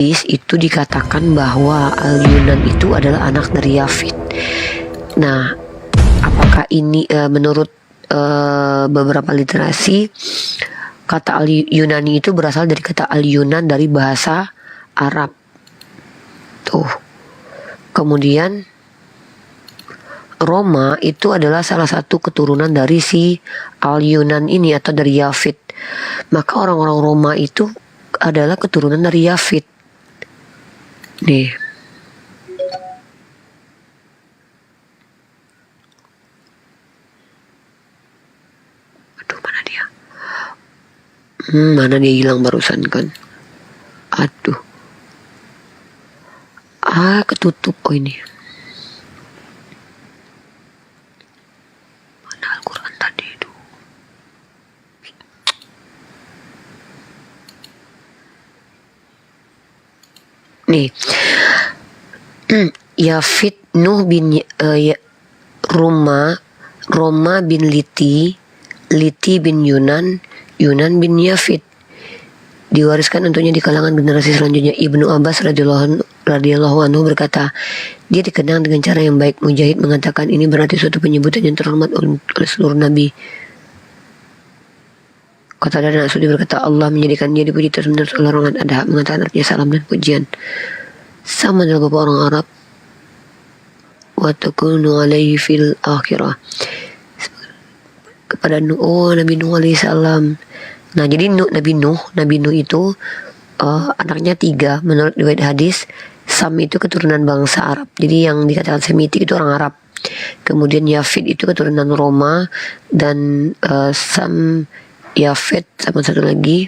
itu dikatakan bahwa Al-Yunan itu adalah anak dari Yafid. Nah, apakah ini menurut beberapa literasi, kata Al-Yunani itu berasal dari kata Al-Yunan dari bahasa Arab. Tuh. Kemudian Roma itu adalah salah satu keturunan dari si Al-Yunan ini atau dari Yafid. Maka orang-orang Roma itu adalah keturunan dari Yafid. Nih. Aduh, mana dia? Mana dia hilang barusan kan? Aduh. Ketutup. Oh, ini. Mana Al-Quran tadi itu? Nih. Yafid Nuh bin Roma bin Liti bin Yunan bin Yafid. Diwariskan untuknya di kalangan generasi selanjutnya. Ibnu Abbas radhiyallahu anhu berkata, dia dikenang dengan cara yang baik. Mujahid mengatakan ini berarti suatu penyebutan yang terhormat oleh seluruh nabi. Kata dan Asudi berkata, Allah menjadikan dia dipuji terus-menerus oleh orang ada mengatakan artinya salam dan pujian. Sama adalah bapak orang Arab. Wa takunu alaihi fil akhirah. Kepada Nabi Nuh alaihi salam. Nah, jadi Nabi Nuh itu anaknya 3 menurut riwayat hadis. Sam itu keturunan bangsa Arab. Jadi yang dikatakan Semitik itu orang Arab. Kemudian Yafid itu keturunan Roma dan Sam Yafid sama satu lagi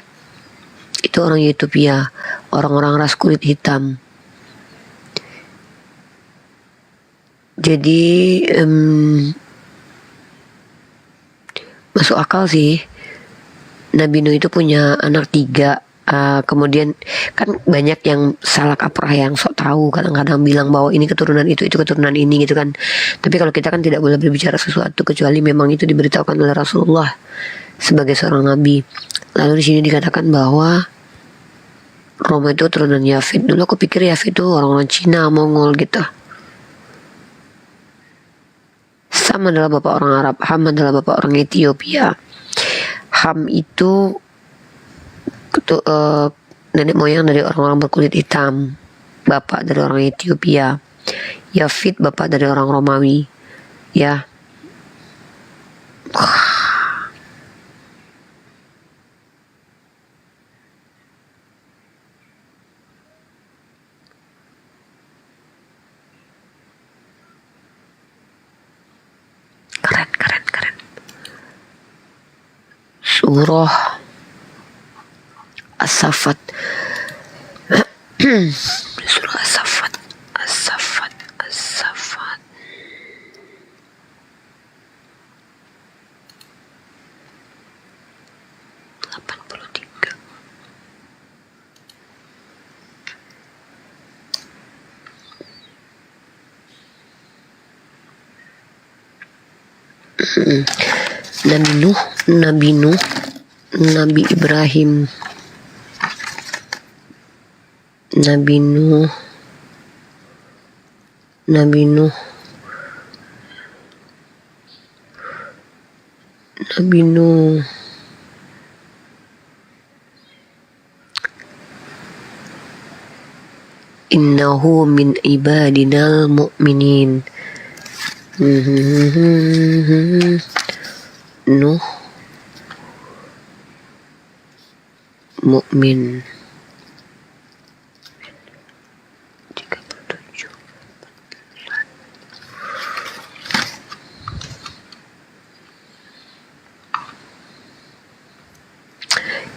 itu orang Ethiopia, orang-orang ras kulit hitam. Jadi masuk akal sih. Nabi Nuh itu punya anak 3. Kemudian kan banyak yang salah kaprah, yang sok tahu kadang-kadang bilang bahwa ini keturunan itu keturunan ini gitu kan. Tapi kalau kita kan tidak boleh berbicara sesuatu kecuali memang itu diberitahukan oleh Rasulullah sebagai seorang nabi. Lalu di sini dikatakan bahwa Roma itu keturunan Yafid. Dulu aku pikir Yafid itu orang-orang Cina, Mongol gitu. Sam adalah bapak orang Arab, Ham adalah bapak orang Ethiopia. Ham itu nenek moyang dari orang-orang berkulit hitam, bapak dari orang Ethiopia. Yafid bapak dari orang Romawi. Ya. Keren. Surah As-Saffat. Surah As-Saffat. 83. Nabi Nuh, Nabi Ibrahim, Nabi Nuh, innahu min ibadinal mu'minin. Nuh mukmin. 37.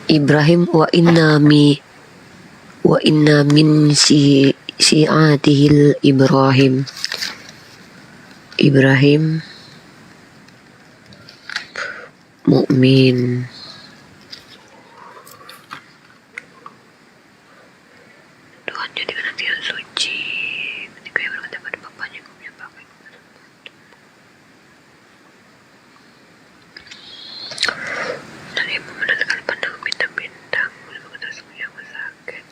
Ibrahim wa inna min si'atihil Ibrahim mukmin. Tuhan jadikan hati yang suci ketika ia berkata pada bapaknya, kau menyampaikan dan ia membenarkan pandang bintang-bintang, mulai mengenal semua yang sakit.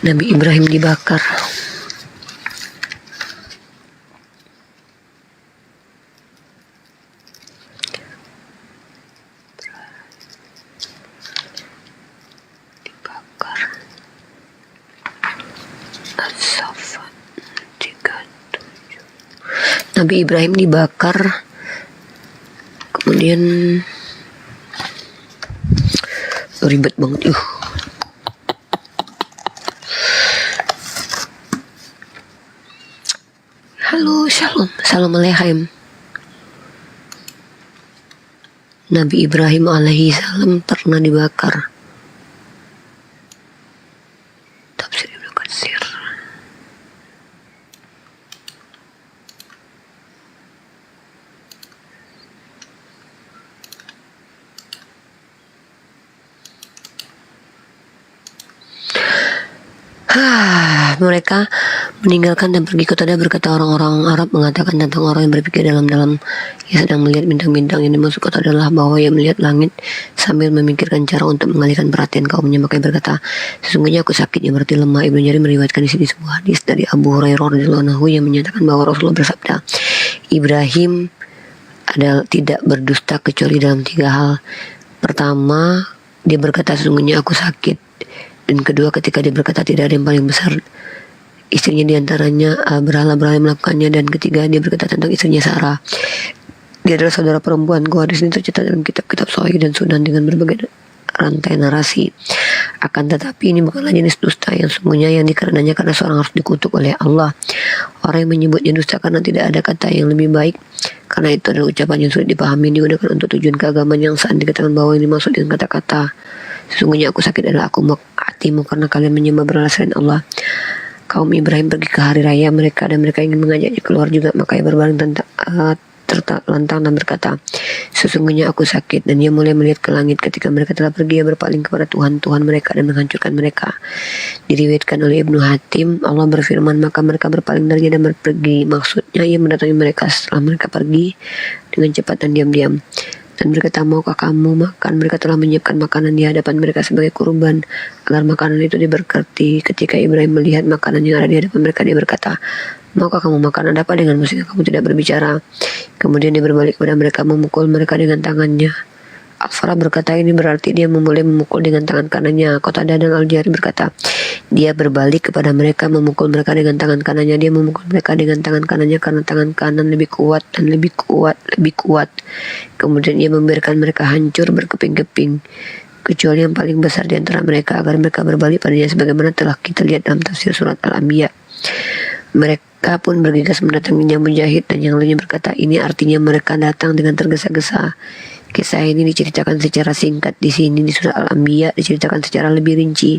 Nabi Ibrahim dibakar. As-Saffat 37. Nabi Ibrahim dibakar. Kemudian ribet banget. Halo, shalom, salam aleihim. Nabi Ibrahim alaihi salam pernah dibakar. Tafsir Ibnu Katsir. Mereka meninggalkan dan pergi ke Tadah. Berkata orang-orang Arab mengatakan tentang orang yang berpikir dalam-dalam, ia sedang melihat bintang-bintang. Yang dimaksud kota adalah bahwa ia melihat langit sambil memikirkan cara untuk mengalihkan perhatian kaumnya. Maka ia berkata, sesungguhnya aku sakit, yang berarti lemah. Ibnu Jarir meriwayatkan di sini sebuah hadis dari Abu Hurairah radhiyallahu anhu yang menyatakan bahwa Rasulullah bersabda, Ibrahim adalah tidak berdusta kecuali dalam 3 hal. Pertama, dia berkata sesungguhnya aku sakit. Dan kedua, ketika dia berkata tidak ada yang paling besar istrinya diantaranya berhala-berhala yang melakukannya. Dan ketiga, dia berkata tentang istrinya Sarah, dia adalah saudara perempuanku. Hadis ini tercatat dalam kitab-kitab Sahih dan Sunan dengan berbagai rantai narasi. Akan tetapi ini bukanlah jenis dusta yang sungguhnya yang dikarenanya karena seorang harus dikutuk oleh Allah. Orang yang menyebutnya dusta karena tidak ada kata yang lebih baik, karena itu adalah ucapan yang sulit dipahami, digunakan untuk tujuan keagamaan yang saat dikatakan bahwa yang dimaksud dengan kata-kata sesungguhnya aku sakit adalah aku hatimu karena kalian menyembah berhala selain Allah. Kaum Ibrahim pergi ke hari raya mereka dan mereka ingin mengajaknya keluar juga. Maka ia berbaring terlentang dan berkata, sesungguhnya aku sakit. Dan ia mulai melihat ke langit. Ketika mereka telah pergi, ia berpaling kepada Tuhan mereka dan menghancurkan mereka. Diriwayatkan oleh Ibnu Hatim, Allah berfirman, maka mereka berpaling darinya dan pergi. Maksudnya ia mendatangi mereka setelah mereka pergi dengan cepat dan diam-diam. Dan berkata, maukah kamu makan? Mereka telah menyiapkan makanan di hadapan mereka sebagai kurban agar makanan itu diberkati. Ketika Ibrahim melihat makanan yang ada di hadapan mereka, dia berkata, maukah kamu makan? Ada apa denganmu sehingga kamu tidak berbicara? Kemudian dia berbalik kepada mereka, memukul mereka dengan tangannya. Al-Farah berkata ini berarti dia mulai memukul dengan tangan kanannya. Qatadah dan Al-Jari berkata, dia berbalik kepada mereka, memukul mereka dengan tangan kanannya. Dia memukul mereka dengan tangan kanannya karena tangan kanan lebih kuat dan lebih kuat. Kemudian ia membiarkan mereka hancur berkeping-keping, kecuali yang paling besar di antara mereka, agar mereka berbalik padanya sebagaimana telah kita lihat dalam tafsir surat Al-Anbiya. Mereka pun bergegas mendatanginya. Mujahid dan yang lainnya berkata, ini artinya mereka datang dengan tergesa-gesa. Kisah ini diceritakan secara singkat di sini. Di surah Al-Anbiya diceritakan secara lebih rinci.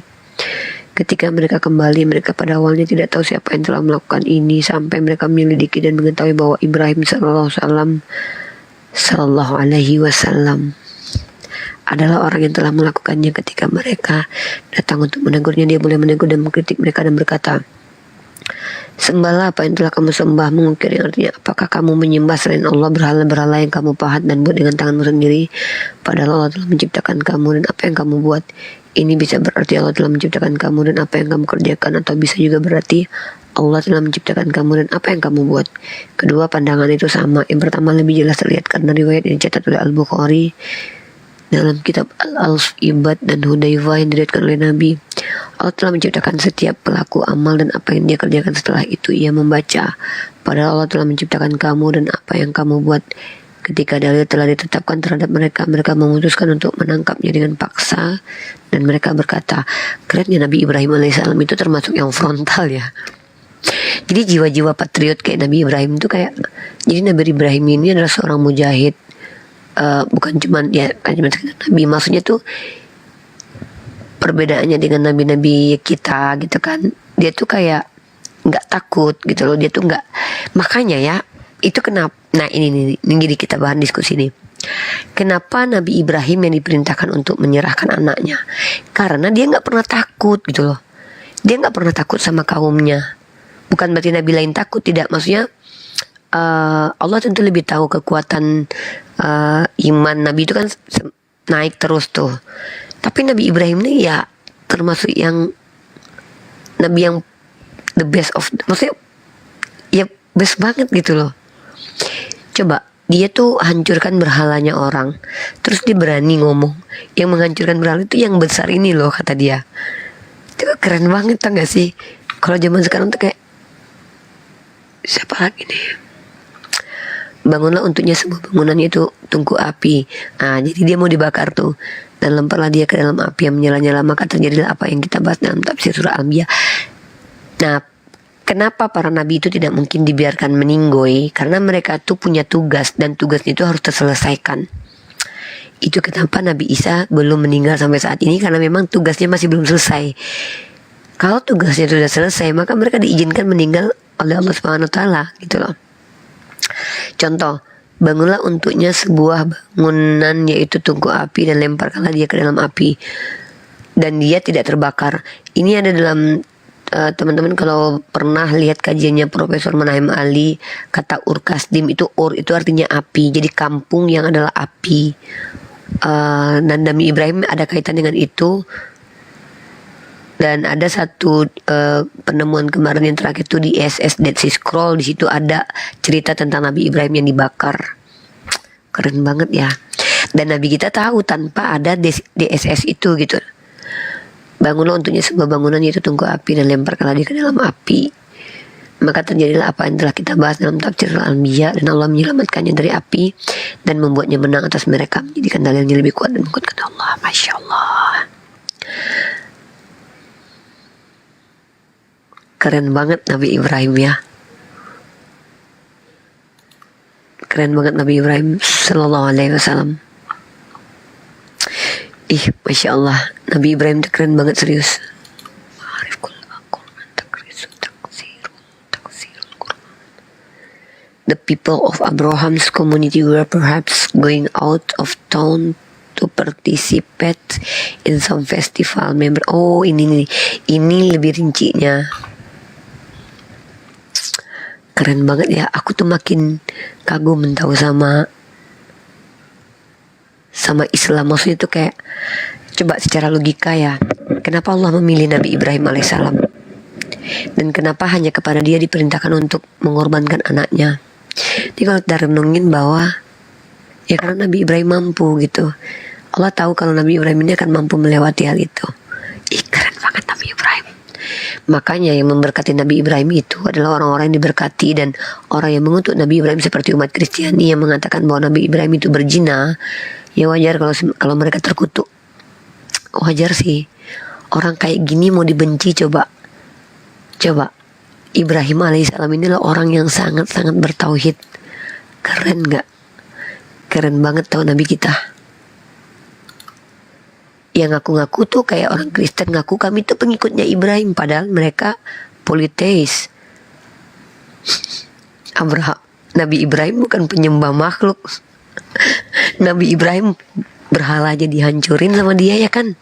Ketika mereka kembali, mereka pada awalnya tidak tahu siapa yang telah melakukan ini sampai mereka menyelidiki dan mengetahui bahwa Ibrahim sallallahu alaihi wasallam adalah orang yang telah melakukannya. Ketika mereka datang untuk menegurnya, dia mulai menegur dan mengkritik mereka dan berkata, sembahlah apa yang telah kamu sembah. Mengukir yang artinya, apakah kamu menyembah selain Allah berhala-berhala yang kamu pahat dan buat dengan tanganmu sendiri, padahal Allah telah menciptakan kamu dan apa yang kamu buat. Ini bisa berarti Allah telah menciptakan kamu dan apa yang kamu kerjakan, atau bisa juga berarti Allah telah menciptakan kamu dan apa yang kamu buat. Kedua pandangan itu sama. Yang pertama lebih jelas terlihat karena riwayat yang dicatat oleh Al-Bukhari dalam kitab Al-Alf Ibad dan Hudzaifah yang diriwayatkan oleh Nabi. Allah telah menciptakan setiap pelaku amal dan apa yang dia kerjakan setelah itu ia membaca, padahal Allah telah menciptakan kamu dan apa yang kamu buat. Ketika dalil telah ditetapkan terhadap mereka, mereka memutuskan untuk menangkapnya dengan paksa dan mereka berkata, kerennya Nabi Ibrahim alaihissalam itu termasuk yang frontal ya. Jadi jiwa-jiwa patriot kayak Nabi Ibrahim itu kayak, jadi Nabi Ibrahim ini adalah seorang mujahid, bukan cuma Nabi, maksudnya tuh perbedaannya dengan nabi-nabi kita gitu kan, dia tuh kayak nggak takut gitu loh, dia tuh nggak, makanya ya itu kenapa. Nah ini jadi kita bahan diskusi nih, kenapa Nabi Ibrahim yang diperintahkan untuk menyerahkan anaknya, karena dia nggak pernah takut gitu loh, dia nggak pernah takut sama kaumnya. Bukan berarti Nabi lain takut, tidak, maksudnya Allah tentu lebih tahu kekuatan iman Nabi itu kan naik terus tuh. Tapi Nabi Ibrahim ini ya termasuk yang nabi yang the best of, maksudnya ya best banget gitu loh. Coba dia tuh hancurkan berhalanya orang, terus dia berani ngomong yang menghancurkan berhala itu yang besar ini loh, kata dia. Itu keren banget, tau gak sih? Kalau zaman sekarang tuh kayak siapa lagi nih? Bangunlah untuknya sebuah bangunan, itu tungku api. Nah, jadi dia mau dibakar tuh, dan lemparlah dia ke dalam api yang menyala-nyala, maka terjadilah apa yang kita bahas dalam tafsir surah Al-Anbiya. Nah, kenapa para nabi itu tidak mungkin dibiarkan meninggoy? Karena mereka tuh punya tugas, dan tugasnya itu harus terselesaikan. Itu kenapa Nabi Isa belum meninggal sampai saat ini, karena memang tugasnya masih belum selesai. Kalau tugasnya sudah selesai, maka mereka diizinkan meninggal oleh Allah Subhanahu wa taala, gitu loh. Contoh, bangunlah untuknya sebuah bangunan, yaitu tungku api, dan lemparkanlah dia ke dalam api, dan dia tidak terbakar. Ini ada dalam teman-teman kalau pernah lihat kajiannya Profesor Manahem Ali, kata Ur-Kasdim itu, Ur itu artinya api, jadi kampung yang adalah api. Dan Nabi Ibrahim ada kaitan dengan itu. Dan ada satu penemuan kemarin yang terakhir itu di SS Dead Sea Scroll, di situ ada cerita tentang Nabi Ibrahim yang dibakar. Keren banget ya. Dan Nabi kita tahu tanpa ada DSS itu gitu. Bangunlah untuknya sebuah bangunan, yaitu tungku api, dan lemparkanlah dia ke dalam api, maka terjadilah apa yang telah kita bahas dalam tafsir Al-Anbiya, dan Allah menyelamatkannya dari api dan membuatnya menang atas mereka, menjadikan dalilnya lebih kuat dan kuat, kata Allah. Masya Allah, keren banget Nabi Ibrahim ya. Keren banget Nabi Ibrahim Sallallahu Alaihi Wasallam. Masya Allah, Nabi Ibrahim itu keren banget, serius. The people of Abraham's community were perhaps going out of town to participate in some festival. Oh, ini lebih rincinya. Keren banget ya. Aku tuh makin kagum tahu sama Islam. Maksudnya tuh kayak, coba secara logika ya, kenapa Allah memilih Nabi Ibrahim alaihissalam, dan kenapa hanya kepada dia diperintahkan untuk mengorbankan anaknya. Jadi kalau kita renungin bahwa ya karena Nabi Ibrahim mampu gitu. Allah tahu kalau Nabi Ibrahim ini akan mampu melewati hal itu. Keren banget Nabi Ibrahim. Makanya yang memberkati Nabi Ibrahim itu adalah orang-orang yang diberkati, dan orang yang mengutuk Nabi Ibrahim seperti umat Kristiani yang mengatakan bahwa Nabi Ibrahim itu berzina. Ya wajar kalau mereka terkutuk. Wajar sih. Orang kayak gini mau dibenci, coba. Ibrahim alaihissalam inilah orang yang sangat-sangat bertauhid. Keren gak? Keren banget tau Nabi kita. Yang ngaku-ngaku tuh kayak orang Kristen, ngaku kami tuh pengikutnya Ibrahim, padahal mereka politeis. Nabi Ibrahim bukan penyembah makhluk. Nabi Ibrahim berhala aja dihancurin sama dia, ya kan?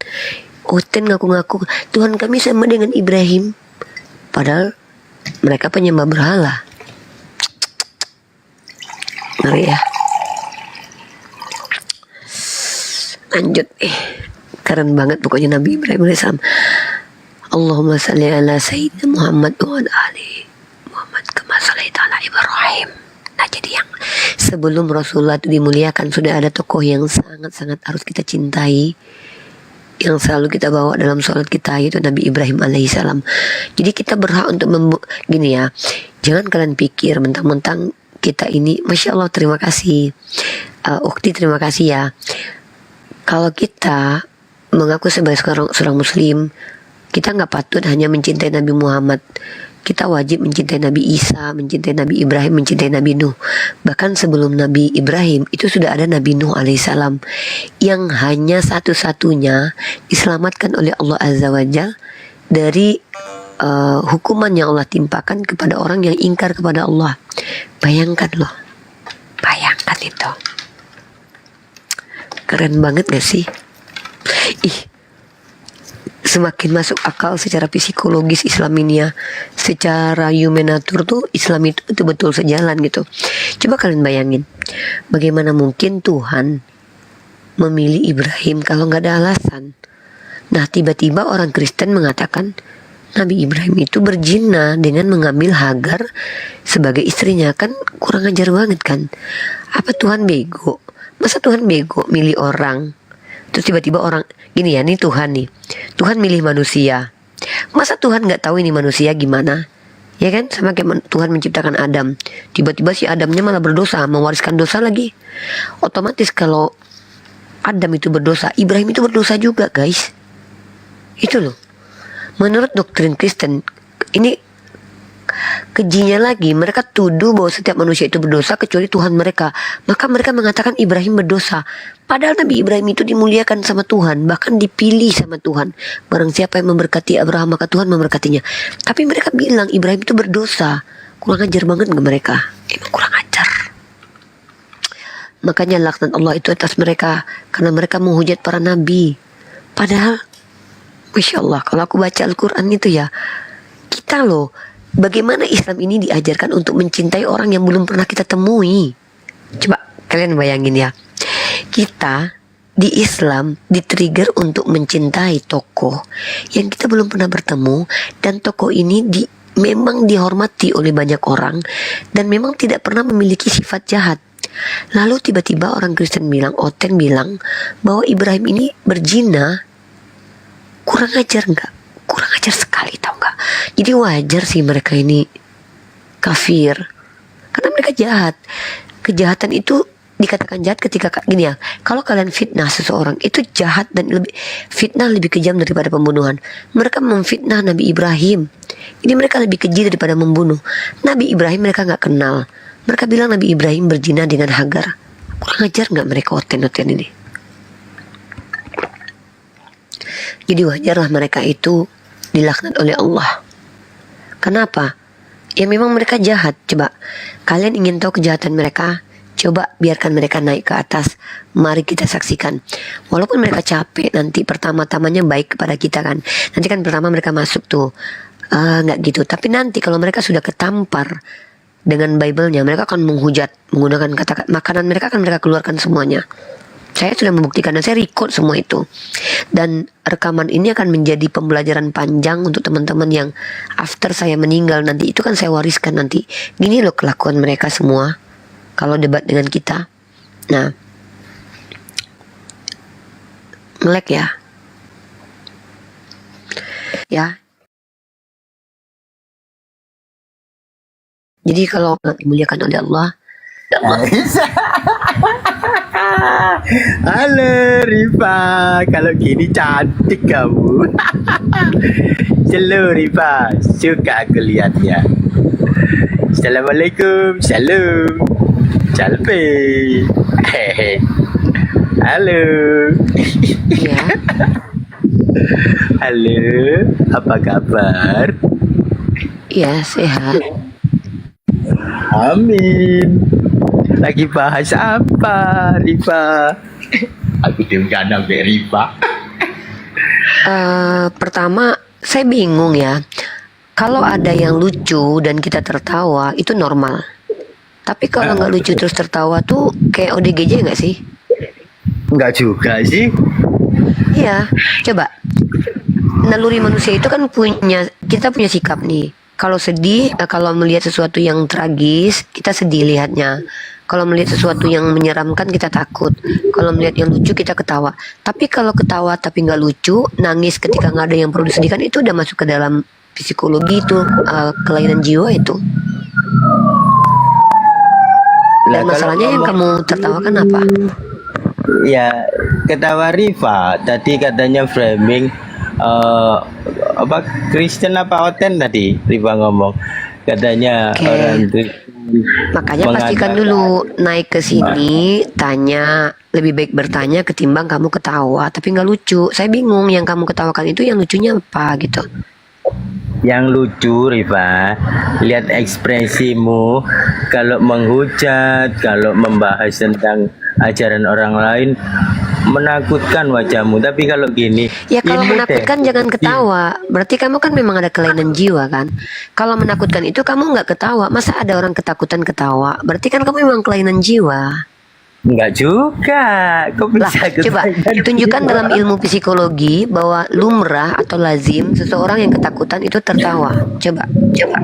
Oten ngaku-ngaku Tuhan kami sama dengan Ibrahim, padahal mereka penyembah berhala. Ngeri ya. Lanjut keren banget pokoknya Nabi Ibrahim alaihissalam. Allahumma salli ala sayyidina Muhammad wa ala ali Muhammad kama shallaita ala Ibrahim. Nah, jadi yang sebelum Rasulullah itu dimuliakan, sudah ada tokoh yang sangat-sangat harus kita cintai, yang selalu kita bawa dalam sholat kita, yaitu Nabi Ibrahim alaihissalam. Jadi kita berhak untuk gini ya, jangan kalian pikir mentang-mentang kita ini, Masya Allah, terima kasih Ukti, terima kasih ya. Kalau kita mengaku sebagai seorang muslim, kita nggak patut hanya mencintai Nabi Muhammad. Kita wajib mencintai Nabi Isa, mencintai Nabi Ibrahim, mencintai Nabi Nuh. Bahkan sebelum Nabi Ibrahim itu sudah ada Nabi Nuh alaihissalam, yang hanya satu-satunya diselamatkan oleh Allah Azza wa Jalla dari hukuman yang Allah timpakan kepada orang yang ingkar kepada Allah. Bayangkan loh, bayangkan itu. Keren banget gak sih? Semakin masuk akal secara psikologis Islam ini ya. Secara human nature tuh Islam itu betul-betul sejalan gitu. Coba kalian bayangin, bagaimana mungkin Tuhan memilih Ibrahim kalau gak ada alasan. Nah, tiba-tiba orang Kristen mengatakan Nabi Ibrahim itu berzina dengan mengambil Hagar sebagai istrinya. Kan kurang ajar banget kan. Apa Tuhan bego? Masa Tuhan bego milih orang? Terus tiba-tiba orang gini ya, nih Tuhan nih. Tuhan milih manusia. Masa Tuhan nggak tahu ini manusia gimana? Ya kan, sama kayak Tuhan menciptakan Adam. Tiba-tiba si Adamnya malah berdosa, mewariskan dosa lagi. Otomatis kalau Adam itu berdosa, Ibrahim itu berdosa juga, guys. Itu loh. Menurut doktrin Kristen, ini kejinya lagi, mereka tuduh bahwa setiap manusia itu berdosa kecuali Tuhan mereka. Maka mereka mengatakan Ibrahim berdosa. Padahal Nabi Ibrahim itu dimuliakan sama Tuhan, bahkan dipilih sama Tuhan. Barang siapa yang memberkati Abraham, maka Tuhan memberkatinya. Tapi mereka bilang Ibrahim itu berdosa. Kurang ajar banget ke mereka. Emang kurang ajar. Makanya laknat Allah itu atas mereka, karena mereka menghujat para nabi. Padahal Masya Allah, kalau aku baca Al-Quran itu ya, kita loh, bagaimana Islam ini diajarkan untuk mencintai orang yang belum pernah kita temui. Coba kalian bayangin ya, kita di Islam di-trigger untuk mencintai tokoh yang kita belum pernah bertemu, dan tokoh ini memang dihormati oleh banyak orang, dan memang tidak pernah memiliki sifat jahat. Lalu tiba-tiba orang Kristen bilang, Oten bilang, bahwa Ibrahim ini berzina. Kurang ajar nggak? Kurang ajar sekali, tau nggak? Jadi wajar sih mereka ini kafir, karena mereka jahat. Kejahatan itu dikatakan jahat ketika gini ya, kalau kalian fitnah seseorang itu jahat, dan fitnah lebih kejam daripada pembunuhan. Mereka memfitnah Nabi Ibrahim, ini mereka lebih keji daripada membunuh. Nabi Ibrahim mereka nggak kenal, mereka bilang Nabi Ibrahim berzina dengan Hagar. Kurang ajar nggak mereka Oten ini? Jadi wajarlah mereka itu dilaknat oleh Allah. Kenapa? Ya memang mereka jahat. Coba kalian ingin tahu kejahatan mereka, coba biarkan mereka naik ke atas. Mari kita saksikan. Walaupun mereka capek, nanti pertama-tamanya baik kepada kita kan. Nanti kan pertama mereka masuk tuh nggak gitu. Tapi nanti kalau mereka sudah ketampar dengan Bible-nya, mereka akan menghujat menggunakan kata-kata makanan mereka, akan mereka keluarkan semuanya. Saya sudah membuktikan dan saya record semua itu. Dan rekaman ini akan menjadi pembelajaran panjang untuk teman-teman yang after saya meninggal nanti. Itu kan saya wariskan nanti. Gini loh kelakuan mereka semua kalau debat dengan kita. Nah, ngelek ya. Ya. Jadi kalau dimuliakan oleh Allah, Halo Rifa, kalau gini cantik kamu. Halo Rifa, suka aku lihatnya. Assalamualaikum, salam, calpe. Halo. ya. Halo, apa kabar? Ya, sehat. Amin. Lagi bahas apa, Rifa? Aku diam gak nambah Rifa. Pertama, saya bingung ya. Kalau ada yang lucu dan kita tertawa, itu normal. Tapi kalau nggak lucu terus tertawa tuh kayak ODGJ nggak sih? Enggak juga sih. Iya, coba. Naluri manusia itu kan kita punya sikap nih. Kalau sedih, kalau melihat sesuatu yang tragis, kita sedih lihatnya. Kalau melihat sesuatu yang menyeramkan, kita takut. Kalau melihat yang lucu, kita ketawa. Tapi kalau ketawa tapi nggak lucu, nangis ketika nggak ada yang perlu disedihkan, itu udah masuk ke dalam psikologi itu, kelainan jiwa itu. Dan masalahnya yang kamu tertawakan apa? Ya, ketawa Rifa. Tadi katanya framing apa Kristen apa Oten tadi Rifa ngomong. Katanya orang Kristen. Makanya pastikan dulu naik ke sini, tanya, lebih baik bertanya ketimbang kamu ketawa tapi nggak lucu. Saya bingung yang kamu ketawakan itu yang lucunya apa gitu. Yang lucu Rifa, lihat ekspresimu kalau menghujat, kalau membahas tentang ajaran orang lain, menakutkan wajahmu. Tapi kalau gini, ya kalau menakutkan jangan ketawa. Berarti kamu kan memang ada kelainan jiwa kan. Kalau menakutkan itu kamu nggak ketawa. Masa ada orang ketakutan ketawa? Berarti kan kamu memang kelainan jiwa. Enggak juga. Kok Lah, bisa coba ketakutan? tunjukkan dalam ilmu psikologi bahwa lumrah atau lazim seseorang yang ketakutan itu tertawa. Coba, coba.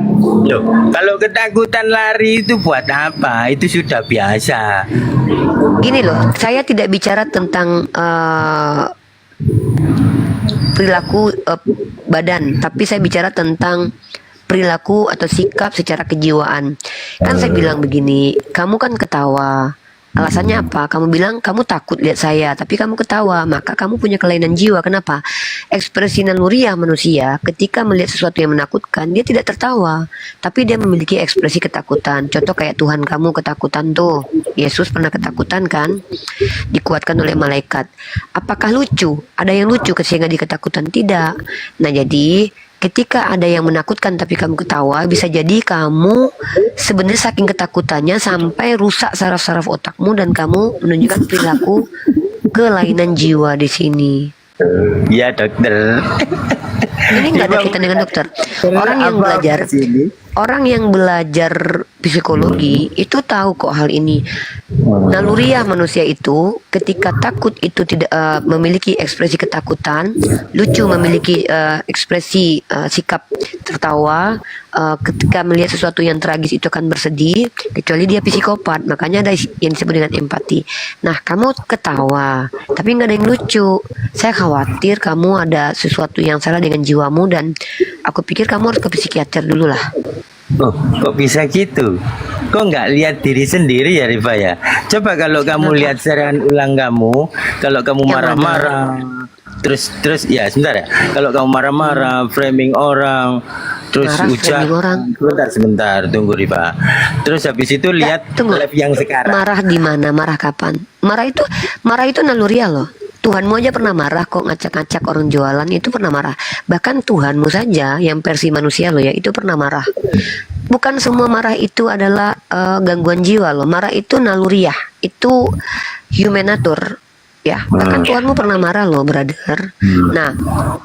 Loh, kalau ketakutan lari itu buat apa? Itu sudah biasa. Gini loh, saya tidak bicara tentang perilaku badan, tapi saya bicara tentang perilaku atau sikap secara kejiwaan. Kan saya bilang begini, kamu kan ketawa. Alasannya apa? Kamu bilang kamu takut lihat saya, tapi kamu ketawa, maka kamu punya kelainan jiwa. Kenapa? Ekspresi naluriah manusia ketika melihat sesuatu yang menakutkan, dia tidak tertawa, tapi dia memiliki ekspresi ketakutan. Contoh kayak Tuhan kamu ketakutan tuh. Yesus pernah ketakutan kan? Dikuatkan oleh malaikat. Apakah lucu? Ada yang lucu sehingga dia ketakutan? Tidak. Nah, jadi ketika ada yang menakutkan tapi kamu ketawa, bisa jadi kamu sebenarnya saking ketakutannya sampai rusak saraf-saraf otakmu dan kamu menunjukkan perilaku kelainan jiwa di sini. Ya dokter. Ini nggak ada kaitan dengan dokter. Orang yang belajar, orang yang belajar psikologi itu tahu kok hal ini. Naluriah manusia itu ketika takut itu tidak memiliki ekspresi ketakutan, lucu memiliki ekspresi sikap tertawa, ketika melihat sesuatu yang tragis itu akan bersedih, kecuali dia psikopat. Makanya ada yang disebut dengan empati. Nah, kamu ketawa, tapi nggak ada yang lucu. Saya khawatir kamu ada sesuatu yang salah dengan jiwamu dan aku pikir kamu harus ke psikiater dulu lah. Oh, kok bisa gitu? Kok nggak lihat diri sendiri ya Rifa ya? Coba kalau kamu Kenapa? lihat serian ulang kamu, kalau kamu Yang marah-marah, terus ya sebentar ya. Kalau kamu marah-marah, framing orang, terus Marah, framing orang. sebentar, tunggu Rifa. Terus habis itu lihat tunggu. live yang sekarang. Marah di mana? Marah kapan? Marah itu naluriah loh. Tuhanmu aja pernah marah kok, ngacak-ngacak orang jualan itu pernah marah. Bahkan Tuhanmu saja yang versi manusia loh ya itu pernah marah. Bukan semua marah itu adalah gangguan jiwa loh. Marah itu naluriah, itu human nature ya. Bahkan Tuhanmu pernah marah loh, brother. Nah,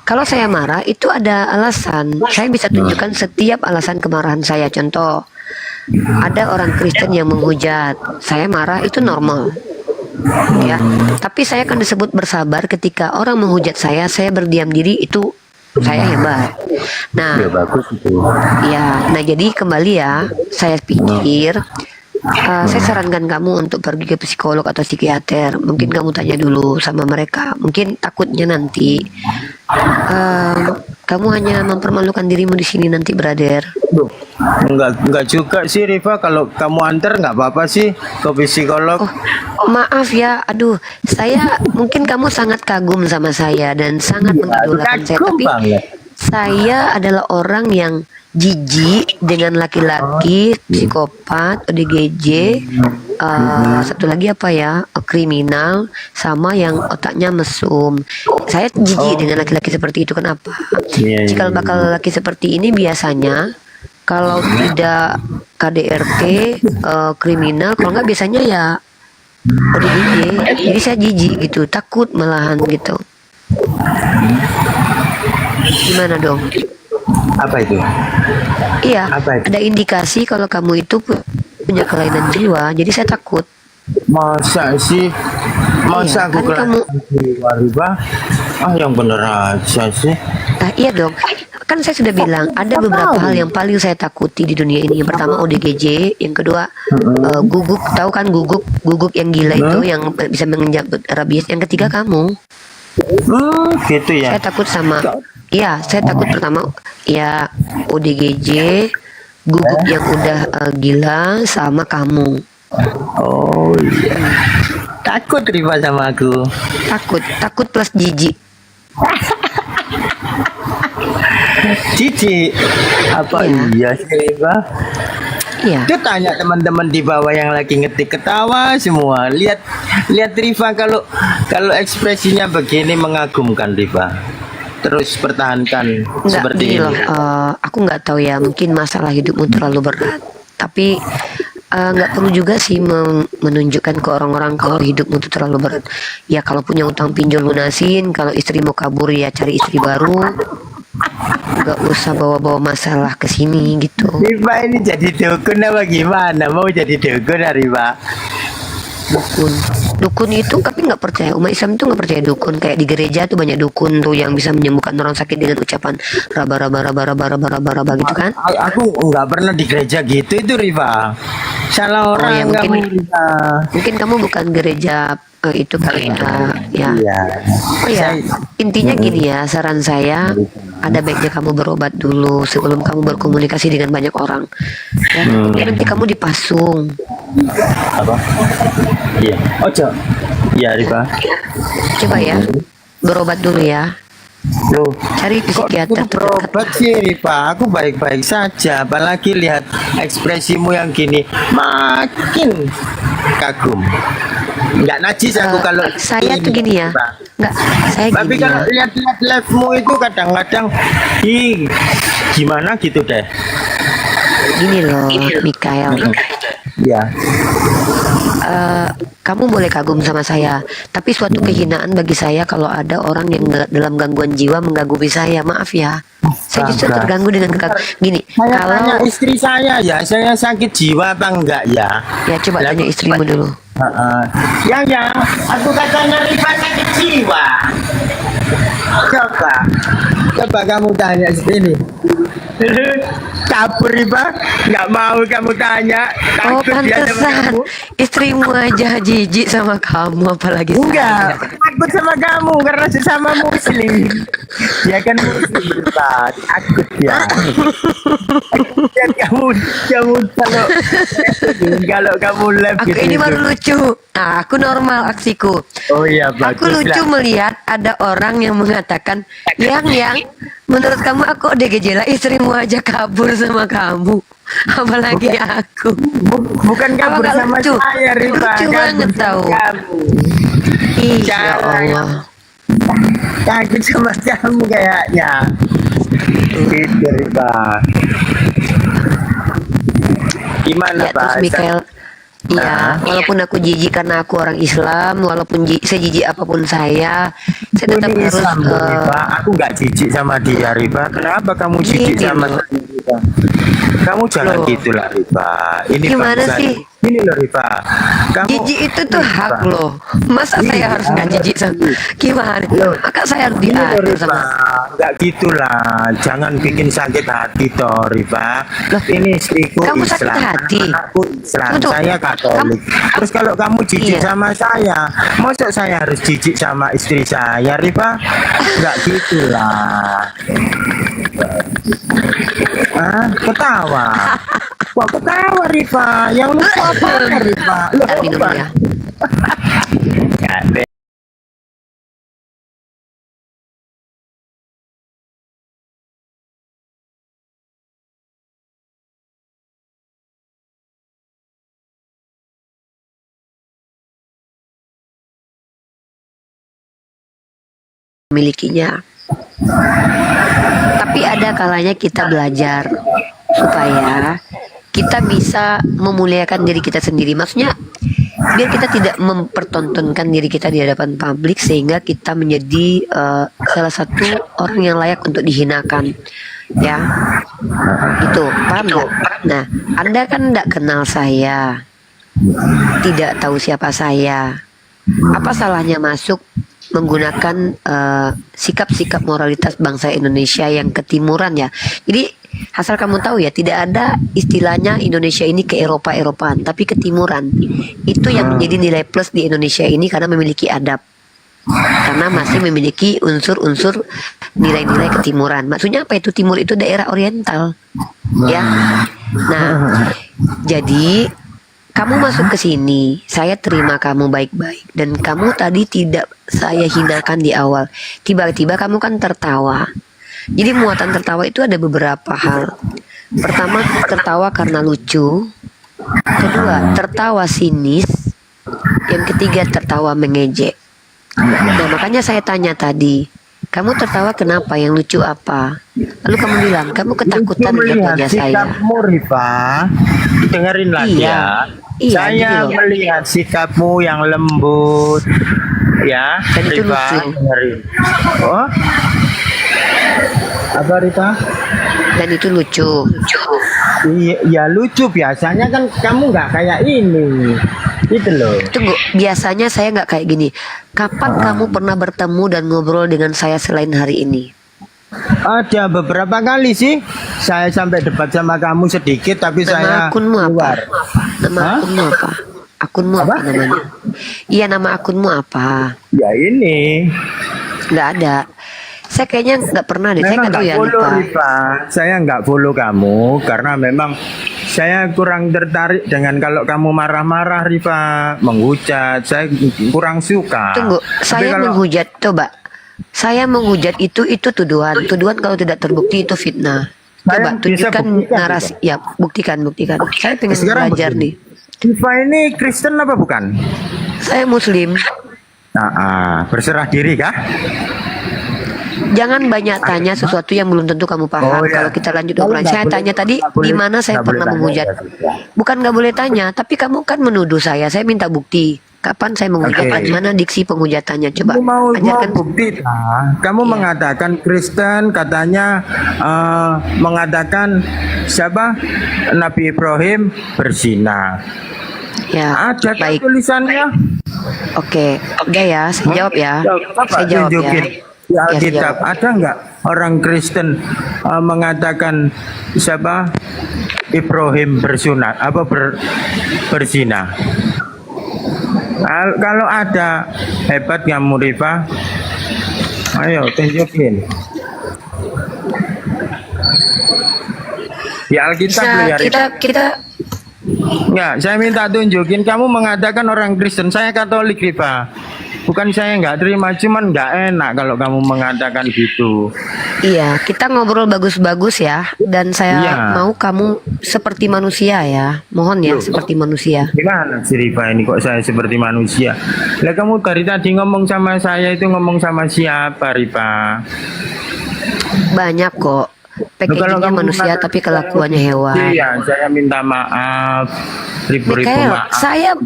kalau saya marah itu ada alasan. Saya bisa tunjukkan setiap alasan kemarahan saya. Contoh, ada orang Kristen yang menghujat, saya marah itu normal ya, tapi saya akan disebut bersabar ketika orang menghujat saya berdiam diri, itu saya hebat. Nah, Ya bagus itu. ya, nah jadi kembali ya, saya pikir saya sarankan kamu untuk pergi ke psikolog atau psikiater. Mungkin kamu tanya dulu sama mereka. Mungkin takutnya nanti kamu hanya mempermalukan dirimu di sini nanti, brother. Enggak juga sih Rifa, kalau kamu antar nggak apa-apa sih ke psikolog. Oh, maaf ya, aduh, saya mungkin kamu sangat kagum sama saya dan sangat mengidolakan saya, Kagum tapi banget. saya adalah orang yang jijik dengan laki-laki, psikopat, ODGJ, satu lagi apa ya, kriminal, sama yang otaknya mesum. Saya jijik dengan laki-laki seperti itu. Kenapa? Iya, iya, Cikal bakal laki seperti ini biasanya kalau tidak KDRT, kriminal, kalau nggak biasanya ya ODGJ. Jadi saya jijik gitu, takut malahan gitu. Gimana dong? Apa itu? Iya, Apa itu? ada indikasi kalau kamu itu punya kelainan jiwa, jadi saya takut. Masa sih? Masa Iya, aku kan kamu, jiwa Rifa? Ah, yang bener aja sih. iya dong. Kan saya sudah bilang ada beberapa hal yang paling saya takuti di dunia ini. Yang pertama ODGJ, yang kedua guguk, tahu kan guguk yang gila itu yang bisa menginjak rabies. Yang ketiga kamu. Gitu ya. Saya takut sama, iya, saya takut pertama ya ODGJ, guguk yang udah gila, sama kamu. Oh iya. Takut Rifa sama aku. Takut plus jijik. Cici, apa Iya. iya sih Rifa? Iya. Itu tanya teman-teman di bawah yang lagi ngetik, ketawa semua. Lihat Rifa, kalau ekspresinya begini mengagumkan Rifa. Terus pertahankan Nggak, seperti gini ini. loh, aku nggak tahu ya, mungkin masalah hidupmu terlalu berat, tapi nggak perlu juga sih menunjukkan ke orang-orang kalau hidupmu itu terlalu berat. Ya kalau punya utang pinjol lunasin, kalau istri mau kabur ya cari istri baru, nggak usah bawa-bawa masalah ke sini gitu. Rifa ini jadi dukun apa gimana? Mau jadi dukun ya Rifa? dukun. Dukun itu tapi nggak percaya. Umat Islam itu nggak percaya dukun. Kayak di gereja tuh banyak dukun tuh yang bisa menyembuhkan orang sakit dengan ucapan raba raba raba raba raba raba raba gitu kan. Aku nggak pernah di gereja gitu itu Riva. Salah Oh orang ya kamu mungkin Riva. mungkin kamu bukan gereja itu kali ya. Iya. Oh ya, Saya intinya gini ya, saran saya ada baiknya kamu berobat dulu sebelum kamu berkomunikasi dengan banyak orang. Ya, kemudian nanti kamu dipasung. apa? Iya. Ojo. Iya Riva. Coba ya, berobat dulu ya. Loh, Cari kok psikiater disuruh terdekat. berobat sih Riva? Aku baik-baik saja. Apalagi lihat ekspresimu yang gini, makin kagum. Nggak najis aku Eh, kalau saya tuh ini, gini ya, Riva. nggak, saya Tapi gini kalau ya. lihat-lihat live-mu itu kadang-kadang, ih, gimana gitu deh. Gini loh, Mikael. Ya. Eh, kamu boleh kagum sama saya, tapi suatu kehinaan bagi saya kalau ada orang yang dalam gangguan jiwa mengganggu saya. Maaf ya, saya justru Astaga. terganggu dengan gini. Saya tanya Kalau istri saya ya, saya sakit jiwa apa enggak ya? ya coba Lah, tanya istrimu dulu. Heeh. Ya, aku katanya Riva sakit jiwa. Coba, coba kamu tanya sini. Kabur Riva, nggak mau kamu tanya. Oh Takut dia sama pantesan kamu. istrimu aja jijik sama kamu apalagi Enggak, saya. takut sama kamu karena sesama muslim. Ya kan muslim Riva, takut ya. Dan kamu kalau kamu live Aku gitu. ini baru lucu. Nah, aku normal aksiku. Oh iya Aku bagus lucu lah. melihat ada orang yang mengatakan, yang menurut kamu aku udah gejala istrimu aja kabur sama kamu. Apalagi aku. Bukan Apa kabur nggak sama lucu? saya Riva, Lucu kabur banget sama tahu. kamu. Ih, ya Jangan. Allah. Takut sama kamu kayaknya. Gitu Riva. Gimana Ya terus Pak? Mikael, iya, Nah. walaupun aku jijik karena aku orang Islam, walaupun sejijik apapun saya tetap Ini harus Islam loh, Riva. Aku nggak jijik sama dia Riva. Kenapa kamu jijik Gini sama loh. saya, Riva? Kamu jangan Loh. gitulah Riva. Ini Gimana bangsa. sih? Ini loh Riva. Kamu Jijik itu tuh Riva. hak loh. Masa saya Iya. harus nggak jijik sama gimana? Loh. Maka saya harus Ini loh diatur Riva, sama. nggak gitulah. Jangan bikin sakit hati toh Riva. Ini istriku Kamu sakit Islam, hati? anakku Islam, Tunggu, saya Katolik. Terus kalau kamu jijik Iya. sama saya, masa saya harus jijik sama istri saya Riva? Nggak gitulah. Ah, ketawa. Kok ketawa Riva? Yang lucu apa Riva? Loh, Ntar minum dulu ya. Ya, Milikinya. Tapi ada kalanya kita belajar supaya kita bisa memuliakan diri kita sendiri. Maksudnya biar kita tidak mempertontonkan diri kita di hadapan publik sehingga kita menjadi salah satu orang yang layak untuk dihinakan. Ya, itu paham nggak? Nah, Anda kan tidak kenal saya, tidak tahu siapa saya. Apa salahnya masuk menggunakan sikap-sikap moralitas bangsa Indonesia yang ketimuran ya. Jadi asal kamu tahu ya, tidak ada istilahnya Indonesia ini ke Eropa-Eropaan, tapi ketimuran. Itu yang menjadi nilai plus di Indonesia ini karena memiliki adab. Karena masih memiliki unsur-unsur nilai-nilai ketimuran. Maksudnya apa itu? Timur itu daerah oriental. Ya. Nah, jadi kamu masuk ke sini, saya terima kamu baik-baik dan kamu tadi tidak saya hinakan di awal. Tiba-tiba kamu kan tertawa. Jadi muatan tertawa itu ada beberapa hal. Pertama, tertawa karena lucu. Kedua, tertawa sinis. Yang ketiga, tertawa mengejek. Nah, makanya saya tanya tadi, kamu tertawa kenapa? Yang lucu apa? Lalu kamu bilang, kamu ketakutan dengan melihat wajah saya. sikapmu Riva, dengerin lagi Iya. ya. Iya, Saya gitu loh. melihat sikapmu yang lembut, ya. Dan itu Riva, lucu. dengerin. Oh, apa Riva? Dan itu lucu. Iya, ya lucu biasanya kan kamu nggak kayak ini. Itu loh. Tunggu, biasanya saya nggak kayak gini. Kapan kamu pernah bertemu dan ngobrol dengan saya selain hari ini? Ada beberapa kali sih saya sampai debat sama kamu sedikit, tapi Nama saya akunmu apa? keluar. Nama Hah? akunmu apa? Akunmu apa namanya? Iya, nama akunmu apa? Ya ini. Nggak ada. Saya kayaknya nggak pernah deh. Saya Memang nggak tahu ya, follow lupa. Rifa. Saya nggak follow kamu karena memang saya kurang tertarik dengan kalau kamu marah-marah Rifa, menghujat. Saya kurang suka. Tunggu, Tapi saya kalau menghujat, coba. Saya menghujat itu tuduhan. Tuduhan kalau tidak terbukti itu fitnah. Saya Coba bisa tunjukkan buktikan, narasi. Ya, buktikan. Saya pengen sekarang belajar begini. nih. Rifa ini Kristen apa bukan? Saya Muslim. Berserah diri kah? Jangan banyak tanya sesuatu yang belum tentu kamu paham. Oh, ya. Kalau kita lanjut Kalau obrolan, nggak saya boleh- tanya tadi nggak boleh- di mana saya nggak boleh pernah tanya, menghujat. ya sudah. Bukan nggak boleh tanya, tapi kamu kan menuduh saya. Saya minta bukti. Kapan saya menghujat? Oke. Di mana diksi penghujatannya? Coba Kamu mau ajarkan. bukti kamu Iya. mengatakan Kristen katanya mengatakan siapa Nabi Ibrahim berzina. Ya, Ada kan baik. tulisannya? Oke, udah ya. Saya jawab ya. Saya jawab ya. Tunjukin di Ya, saya Alkitab jawab. ada nggak orang Kristen mengatakan siapa Ibrahim bersunat apa berzina? Kalau ada, hebat kamu Rifa. Ayo tunjukin. Di Alkitab Bisa loh ya, Rifa. kita Ya, saya minta tunjukin. Kamu mengatakan orang Kristen, saya Katolik Rifa. Bukan saya nggak terima, cuman nggak enak kalau kamu mengatakan gitu. iya, kita ngobrol bagus-bagus ya. Dan saya Iya. mau kamu seperti manusia ya. Mohon ya, Loh. seperti manusia. Gimana si Rifa ini kok saya seperti manusia? Lah kamu dari tadi ngomong sama saya itu ngomong sama siapa Rifa? Banyak kok. Packagingnya kamu manusia mengatakan tapi kelakuannya hewan. Iya, saya minta maaf. Ribu-ribu Mikael, maaf.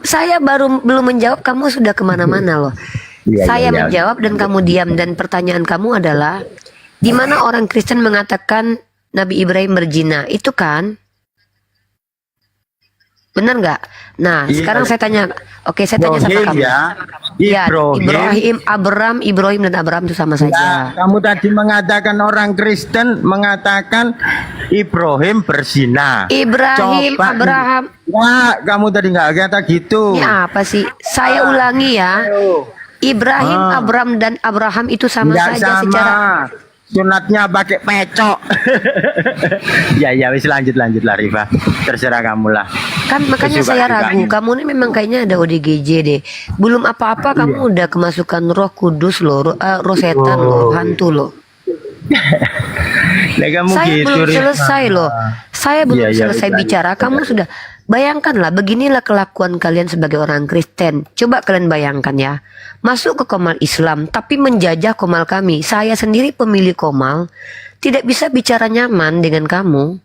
saya baru belum menjawab, kamu sudah kemana-mana loh. Iya, Saya iya, iya. menjawab dan kamu diam, dan pertanyaan kamu adalah di mana orang Kristen mengatakan Nabi Ibrahim berzina, itu kan? Benar nggak? Nah, Iya. sekarang saya tanya, oke, saya tanya sama Ibrahim kamu. ya. Ya, Ibrahim. Ibrahim dan Abraham itu sama saja. Ya, kamu tadi mengatakan orang Kristen mengatakan Ibrahim berzina. Ibrahim, Coba- Abraham, Wah, kamu tadi nggak kata gitu. ini apa sih? Saya ulangi ya. Ayo. Ibrahim, Ah. Abraham dan Abraham itu sama Nggak saja sama. secara. Sunatnya pakai pecok. Ya wis lanjut lah Rifa. Terserah kamu lah. Kan makanya Kesukaan saya juga. ragu. Kamu ini memang kayaknya ada ODGJ deh. Belum apa-apa Iya. kamu udah kemasukan Roh Kudus loh, roh setan loh, hantu loh. Lah kamu Saya gitu, belum Rifa. selesai loh. Saya belum Iya, iya, selesai lanjut. bicara. Kamu sudah bayangkanlah, beginilah kelakuan kalian sebagai orang Kristen. Coba kalian bayangkan ya. Masuk ke komal Islam tapi menjajah komal kami. Saya sendiri pemilik komal, tidak bisa bicara nyaman dengan kamu.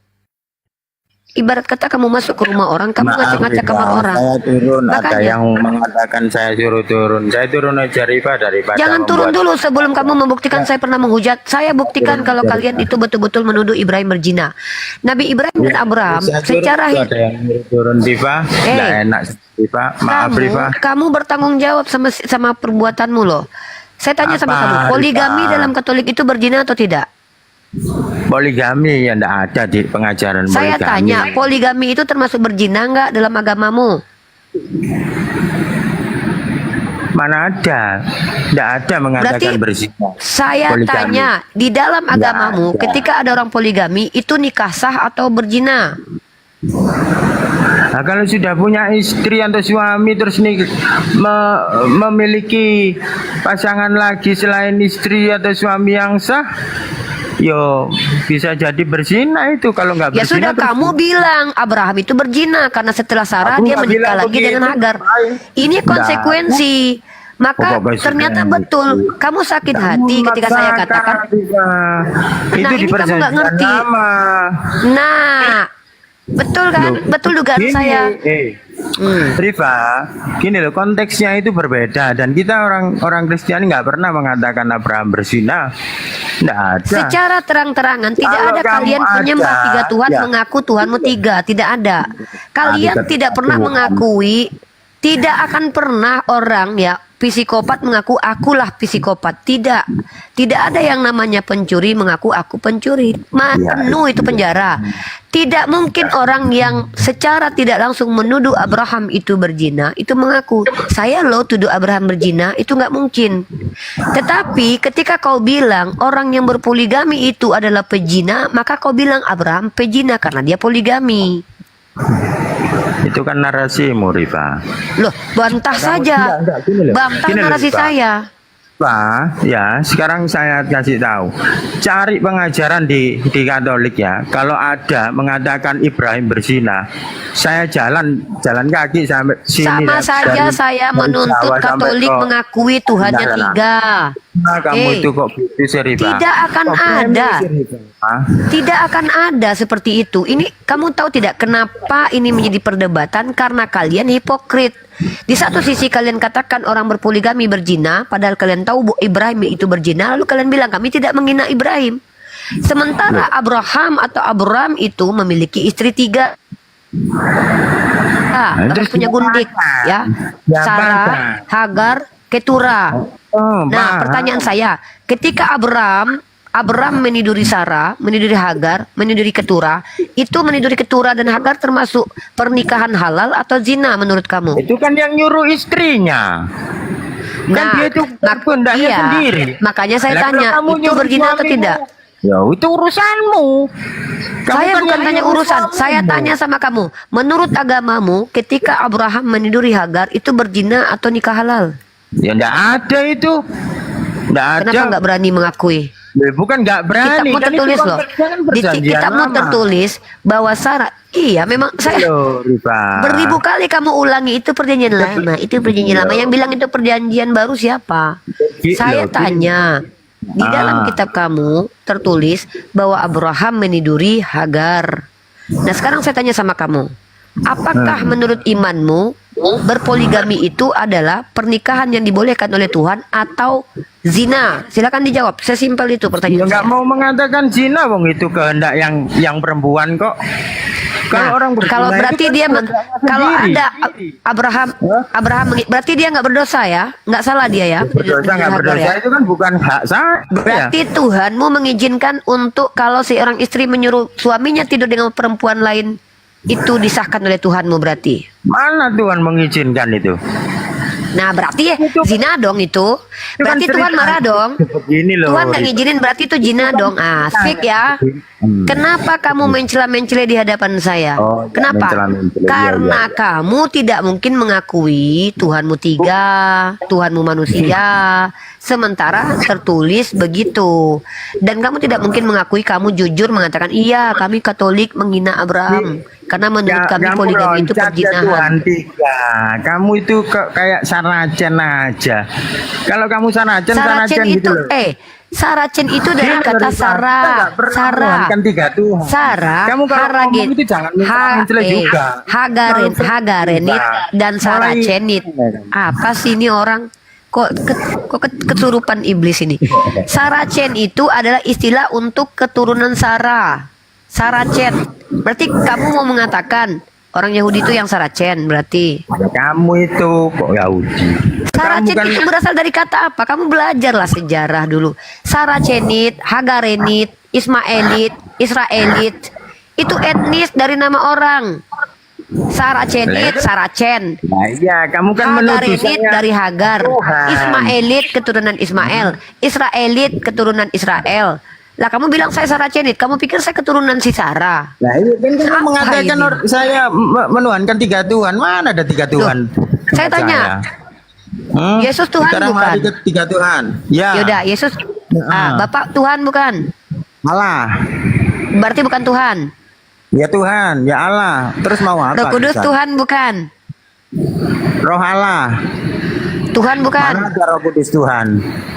Ibarat kata kamu masuk ke rumah orang, kamu Maaf, ngacak-ngacak Rifa, kamar orang. Saya turun, ada Makanya. yang mengatakan saya suruh turun. Saya turun aja Rifa daripada Jangan turun membuat- dulu sebelum kamu membuktikan saya pernah menghujat. Saya buktikan Turun, kalau turun. kalian itu betul-betul menuduh Ibrahim berzina. Nabi Ibrahim dan Abraham Saya turun, secara tuh ada yang nyuruh turun Rifa. Nggak enak Rifa. Maaf Rifa. kamu bertanggung jawab sama perbuatanmu loh. Saya tanya sama Apa, kamu, poligami Rifa? dalam Katolik itu berzina atau tidak? Poligami ya enggak ada di pengajaran Saya poligami. tanya, poligami itu termasuk berzina nggak dalam agamamu? Mana ada? Enggak ada mengatakan Berarti berzina. Saya Poligami. tanya, di dalam Nggak agamamu, ada. ketika ada orang poligami, itu nikah sah atau berzina? Nah, kalau sudah punya istri atau suami terus nih memiliki pasangan lagi selain istri atau suami yang sah, yo bisa jadi berzina itu kalau nggak Ya berzina. sudah, kamu bilang Abraham itu berzina karena setelah Sarah Aku dia nggak menikah bilang lagi begitu, dengan Hagar. Bay. Ini konsekuensi. Maka Oh, pokoknya ternyata sudah. betul kamu sakit hati ketika saya katakan. itu Nah, di ini kamu nggak perjanjian ngerti. lama. Nah, betul kan? Loh, Betul dugaan gini, saya. Rifa, gini loh, konteksnya itu berbeda dan kita orang Kristiani nggak pernah mengatakan Abraham berzina, nggak ada. Secara terang-terangan tidak Kalau ada kamu kalian penyembah ada, tiga Tuhan ya. mengaku Tuhanmu tiga, tidak ada. Kalian Nah, tidak pernah Tuhan. mengakui Tidak akan pernah orang ya psikopat mengaku akulah psikopat. Tidak. Tidak ada yang namanya pencuri mengaku aku pencuri. Penuh itu penjara. Tidak mungkin orang yang secara tidak langsung menuduh Abraham itu berzina itu mengaku saya loh tuduh Abraham berzina, itu nggak mungkin. Tetapi ketika kau bilang orang yang berpoligami itu adalah pezina, maka kau bilang Abraham pezina karena dia poligami. Itu kan narasimu, Rifa. Loh, bantah saja. Gini loh. Bantah Gini loh, narasi Rifa. saya. Pak, ya sekarang saya kasih tahu, cari pengajaran di Katolik ya. Kalau ada mengatakan Ibrahim berzina, saya jalan kaki sampai sini. Sama saja saya menuntut Katolik mengakui Tuhannya tiga. Nah, kamu itu kok gitu sih, Rifa? Tidak akan ada. Tidak akan ada seperti itu. Ini kamu tahu tidak kenapa ini menjadi perdebatan? Karena kalian hipokrit. Di satu sisi kalian katakan orang berpoligami berzina, padahal kalian tahu Bu Ibrahim itu berzina, lalu kalian bilang kami tidak menghina Ibrahim. Sementara Abraham atau Abram itu memiliki istri 3. Terus punya gundik ya. Sarah, Hagar, Ketura. Nah, pertanyaan saya, ketika Abraham meniduri Sarah, meniduri Hagar, meniduri Ketura, itu meniduri Ketura dan Hagar termasuk pernikahan halal atau zina menurut kamu? Itu kan yang nyuruh istrinya. Kan dia itu kendaknya sendiri. Makanya saya Lah, tanya, kalau kamu itu nyuruh berzina atau suamimu, tidak? Ya itu urusanmu. Saya kan bukan yang tanya nyuruh urusan, saya suamimu. tanya sama kamu. Menurut agamamu, ketika Abraham meniduri Hagar, itu berzina atau nikah halal? Ya enggak ada itu. Enggak ada. Kenapa nggak berani mengakui? Bukan nggak berani. Kitabmu kan tertulis itu loh. kan Di perjanjian kitabmu lama. tertulis bahwa Sarah, iya memang saya Loh, Rifa. beribu kali kamu ulangi itu perjanjian lama, itu perjanjian lama. Yang bilang itu perjanjian baru siapa? Saya tanya. Di dalam kitab kamu tertulis bahwa Abraham meniduri Hagar. Nah sekarang saya tanya sama kamu, apakah menurut imanmu berpoligami itu adalah pernikahan yang dibolehkan oleh Tuhan atau zina? Silakan dijawab. Sesimpel itu Ya pertanyaan nggak saya. mau mengatakan zina, wong itu kehendak yang perempuan kok. Kalau orang berzina kalau itu berarti kan dia kehendaknya kalau sendiri. ada Abraham berarti dia nggak berdosa ya, nggak salah dia ya. Berdosa nggak Hagar berdosa ya? itu kan bukan hak saya. Berarti Tuhanmu mengizinkan untuk kalau seorang istri menyuruh suaminya tidur dengan perempuan lain, itu disahkan oleh Tuhanmu berarti. Mana Tuhan mengizinkan itu? Nah berarti ya zina dong itu. Itu kan Berarti Tuhan cerita marah dong. begini loh, Tuhan nggak Rifa. ngizinin berarti itu zina dong. Asik ya. Kenapa kamu mencela-mencela di hadapan saya? Oh, ya, Kenapa? mencela-mencela, Karena iya. kamu tidak mungkin mengakui Tuhanmu tiga, Tuhanmu manusia, sementara tertulis begitu. Dan kamu tidak mungkin mengakui, kamu jujur mengatakan iya kami Katolik menghina Abraham karena menurut kami poligami itu loncat ya Tuhan perzinahan. tiga. Kamu itu kayak saracen aja. Kalau kamu saracen Saracen gitu itu loh. Saracen itu dari Dia kata Rifa, kita Sarah. nggak pernah Sarah. menuhankan tiga Tuhan. Sarah, Kamu kalau Haragit, ngomong itu jangan mencela juga. Hagarenit dan Saracenit. Apa sih ini orang? Kok kesurupan iblis ini? Saracen itu adalah istilah untuk keturunan Sarah. Saracen. Berarti kamu mau mengatakan orang Yahudi itu yang Saracen berarti. Kamu itu kok Yahudi. Saracen Kamu kan- itu berasal dari kata apa? Kamu belajarlah sejarah dulu. Saracenit, Hagarenit, Ismaelit, Israelit. Itu etnis dari nama orang. Saracenit, Saracen. Nah, iya, kamu kan menuduh Hagarenit saya dari Hagar. Tuhan. Ismaelit keturunan Ismael. Israelit keturunan Israel. Lah kamu bilang saya Saracenit, kamu pikir saya keturunan si Sarah? Nah, ini kan kamu Apa mengatakan ini? saya menuhankan tiga Tuhan. Mana ada tiga Tuhan? saya tanya. Yesus Tuhan Sekarang bukan? hari ketiga Tuhan. Ya. Yaudah, Yesus. Bapak Tuhan bukan? Allah. Berarti bukan Tuhan. Ya Tuhan, ya Allah. Terus mau apa? Roh Kudus Ustaz? Tuhan bukan? Roh Allah. Tuhan bukan? Mana ada Roh Kudus Tuhan?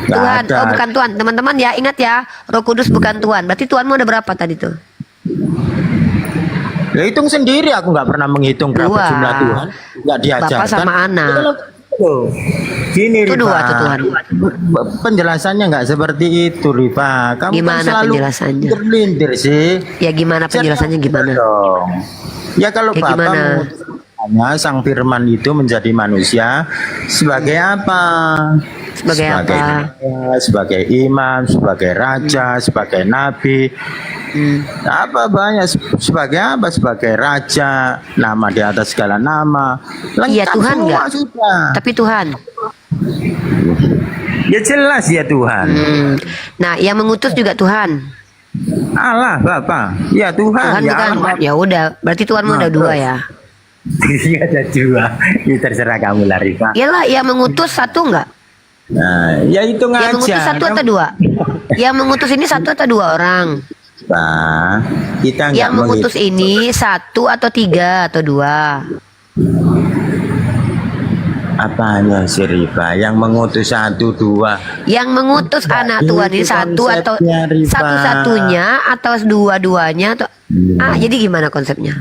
Nggak Tuhan, ada. oh bukan Tuhan. Teman-teman ya ingat ya, Roh Kudus bukan Tuhan. Berarti Tuhanmu ada berapa tadi tuh? Ya hitung sendiri, aku nggak pernah menghitung berapa Dua. jumlah Tuhan. Nggak diajarkan. Bapak sama anak. Tuh. Gini Itu Rifa. dua tuh Tuhan. Penjelasannya nggak seperti itu Rifa. Kamu Gimana kan selalu penjelasannya? terlintir sih. Ya gimana penjelasannya gimana? Dong. Ya kalau Ya Bapak gimana? memutuskan Makanya Sang Firman itu menjadi manusia sebagai apa? Sebagai apa? Sebagai imam, sebagai raja, sebagai nabi. Apa banyak sebagai apa? Sebagai raja, nama di atas segala nama. Lengkap Iya Tuhan semua nggak? sudah. Tapi Tuhan. Ya jelas ya Tuhan. Nah, yang mengutus juga Tuhan. Allah Bapa. Ya Tuhan. Tuhan Ya bukan. Allah. Ya udah, berarti Tuhanmu Nah, ada dua terus. ya. Iya ada dua. Ya terserah kamu lah Rifa. Iyalah, yang mengutus satu enggak? Nah, ya itu Yang mengutus ngajar. satu atau dua? Yang mengutus ini satu atau dua orang? Pak, kita nggak Yang mengutus ini satu atau tiga atau dua? apanya sih Rifa? Yang mengutus satu dua. Yang mengutus anak Tuhan ini itu satu atau konsepnya, Rifa. satu-satunya atau dua-duanya atau jadi gimana konsepnya?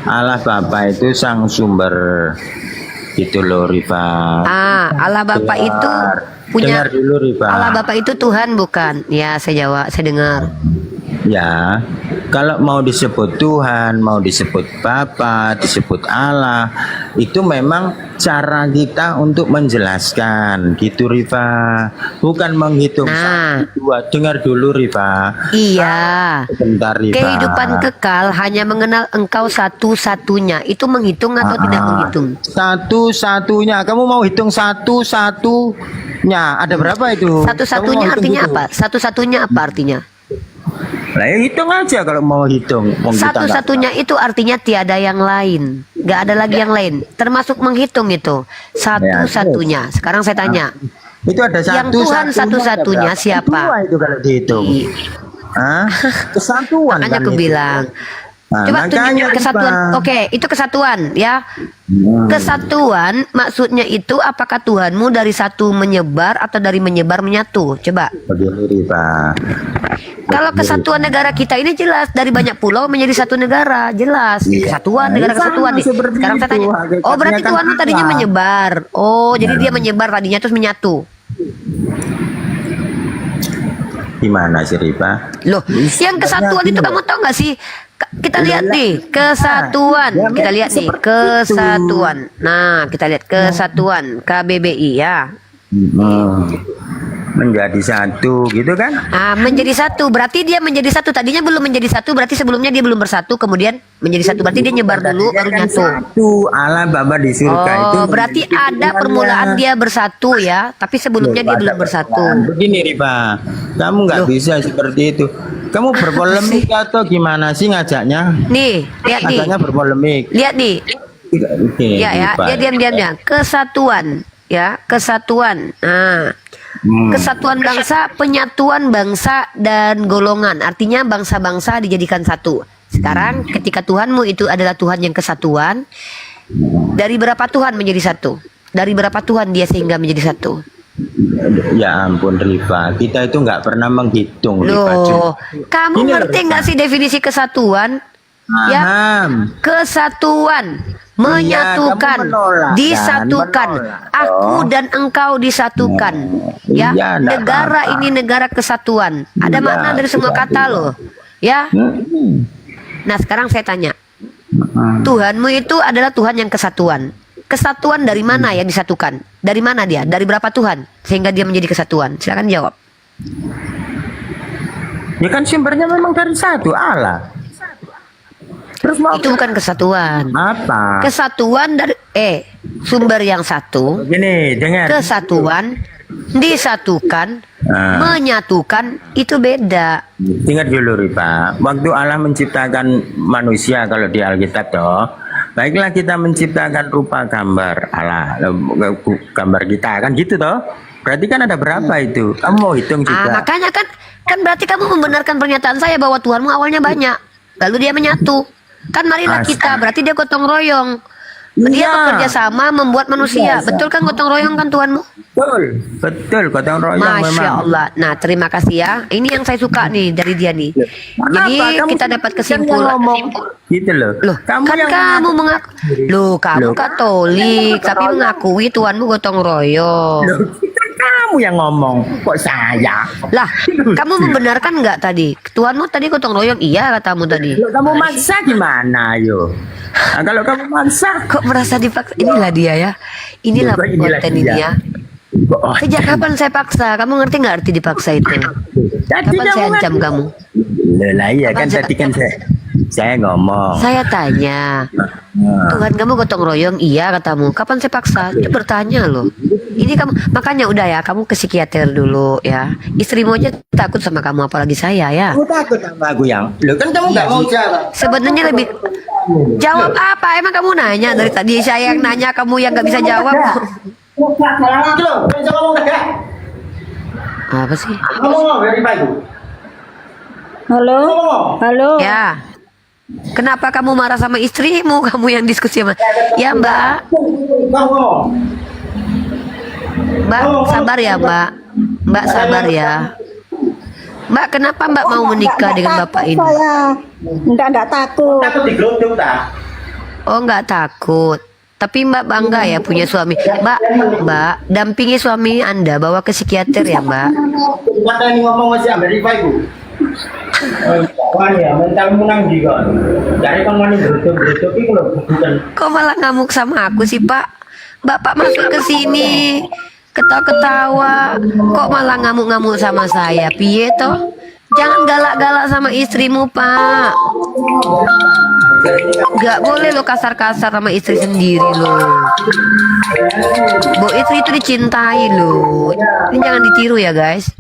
Allah Bapa itu sang sumber itu loh Rifa. Allah Bapa itu punya Dengar dulu Rifa. Allah Bapa itu Tuhan bukan? Ya, saya jawab, saya dengar. Ya, kalau mau disebut Tuhan, mau disebut Bapa, disebut Allah, itu memang cara kita untuk menjelaskan, gitu Rifa. Bukan menghitung Nah. satu, dua. Dengar dulu Rifa. Iya. Sebentar Rifa. Kehidupan kekal hanya mengenal engkau satu-satunya. Itu menghitung atau tidak menghitung? Satu-satunya. Kamu mau hitung satu-satunya? Ada berapa itu? Satu-satunya Kamu mau hitung artinya gitu? apa? Satu-satunya apa artinya? Lah ya hitung aja kalau mau hitung. Mau kita nggak Satu-satunya itu artinya tiada yang lain. Gak ada lagi yang lain. Termasuk menghitung itu. Satu-satunya. Sekarang saya tanya. itu ada satu. Yang Tuhan satu-satunya siapa? Dua itu kalau dihitung. Hah? Kesatuan Makanya kan aku itu. bilang. Nah, Coba makanya, tunjukkan kesatuan. Rifa. Oke, itu kesatuan ya. Kesatuan maksudnya itu apakah Tuhanmu dari satu menyebar atau dari menyebar menyatu? Coba. Begini Rifa. Kalau kesatuan negara kita ini jelas dari banyak pulau menjadi satu negara, jelas. Iya. Kesatuan negara Sama kesatuan nih. seperti Sekarang saya itu, tanya. hakikatnya Oh, berarti kan Tuhanmu tadinya Allah. menyebar. Oh, jadi dia menyebar tadinya terus menyatu. Gimana sih Rifa? Loh, yang kesatuan itu kamu tahu nggak sih? Kita lihat nih kesatuan. Kita lihat nih kesatuan. Nah, kita lihat kesatuan KBBI ya. Menjadi satu gitu kan? Menjadi satu. Berarti dia menjadi satu. Tadinya belum menjadi satu. Berarti sebelumnya dia belum bersatu. Kemudian menjadi satu. Berarti dia nyebar dulu baru Kan nyatu. satu. Allah Bapa di surga itu. Oh, berarti ada permulaan dia bersatu ya. Tapi sebelumnya dia belum bersatu. Begini Rifa, kamu nggak bisa seperti itu. Kamu berpolemik atau gimana sih ngajaknya? Nih, lihat nih. Ngajaknya berpolemik. Lihat nih. Oke, Ya ya, Rifa. dia diam-diamnya. Kesatuan ya, kesatuan. Kesatuan bangsa, penyatuan bangsa dan golongan. Artinya bangsa-bangsa dijadikan satu. Sekarang ketika Tuhanmu itu adalah Tuhan yang kesatuan, dari berapa Tuhan menjadi satu? Dari berapa Tuhan dia sehingga menjadi satu? Ya ampun Rifa, kita itu nggak pernah menghitung Rifa. Loh, kamu Ini ngerti Rifa. nggak sih definisi kesatuan? Ya, Paham. kesatuan, menyatukan, kamu menolak, kan? disatukan. Menolak. Aku dan engkau disatukan. Ya, Iya, nggak negara apa-apa. ini negara kesatuan. Ada Iya, makna dari semua tidak, kata tidak. loh. Ya. Nah, sekarang saya tanya. Tuhanmu itu adalah Tuhan yang kesatuan. Kesatuan dari mana yang disatukan? Dari mana dia? Dari berapa Tuhan sehingga dia menjadi kesatuan? Silakan jawab. Ya kan sumbernya memang dari satu Allah. Terus mau Itu bukan kesatuan. apa? Kesatuan dari sumber yang satu, Begini, dengar. kesatuan, disatukan, Ah. menyatukan itu beda. Ingat dulu Rifa, waktu Allah menciptakan manusia kalau di Alkitab toh, baiklah kita menciptakan rupa gambar Allah, gambar kita kan gitu toh. Berarti kan ada berapa itu? Kamu mau hitung juga? Makanya kan berarti kamu membenarkan pernyataan saya bahwa Tuhanmu awalnya banyak, lalu dia menyatu. Kan marilah kita, berarti dia gotong royong. Dia Iya. bekerja sama membuat manusia. Iya. Betul kan gotong royong kan Tuhanmu? Betul, betul gotong royong Masya memang. Allah. Nah, terima kasih ya. Ini yang saya suka nih dari dia nih. Kenapa? Jadi Kamu kita dapat kan yang kesimpulan. ngomong. Gitu loh. Loh, kan kamu mengaku. Loh, kamu Loh, Katolik, tapi mengakui Tuhanmu gotong royong. Loh, kamu kamu yang ngomong, kok saya? Lah, kamu membenarkan nggak tadi? Tuhanmu tadi gotong royong, iya katamu tadi. Kalau kamu maksa gimana, yo? Nah, kalau kamu maksa, Kok merasa dipaksa? Inilah dia ya. Inilah Coba inilah konten dia. ini ya. oh, Sejak kapan saya paksa? Kamu ngerti nggak arti dipaksa itu? tadi Kapan saya ancam kamu? Lah iya kan Kapan tadi kan saya ngomong. Saya tanya, Nah, Tuhan kamu gotong royong, iya katamu. Kapan saya paksa? Itu bertanya loh. Ini kamu, makanya udah ya, kamu ke psikiater dulu ya. Istrimu aja takut sama kamu, apalagi saya ya. Kamu takut sama aku yang? Lo kan kamu nggak mau jawab. Sebenarnya lebih jawab apa? Emang kamu nanya dari tadi saya yang nanya, kamu yang nggak bisa jawab. Apa sih? Halo, halo. Ya. Kenapa kamu marah sama istrimu? Kamu yang diskusi sama. Ya Mbak. Mbak sabar ya Mbak. Mbak sabar ya. Mbak kenapa Mbak mau menikah dengan bapak ini? Saya enggak takut. Takut digeruduk tak? Oh nggak takut. Tapi Mbak bangga ya punya suami. Mbak dampingi suami Anda bawa ke psikiater ya Mbak. Mata ini ngomong masih ambil riba ibu. Wani ya, mental menang juga. Dari kan wani geruduk itu loh bukan. Kok malah ngamuk sama aku sih Pak? Bapak masuk ke sini ketawa-ketawa, kok malah ngamuk-ngamuk sama saya? Piye toh? Jangan galak-galak sama istrimu Pak. Gak boleh lo kasar-kasar sama istri sendiri lo. Bu istri itu dicintai lo. Ini jangan ditiru ya guys.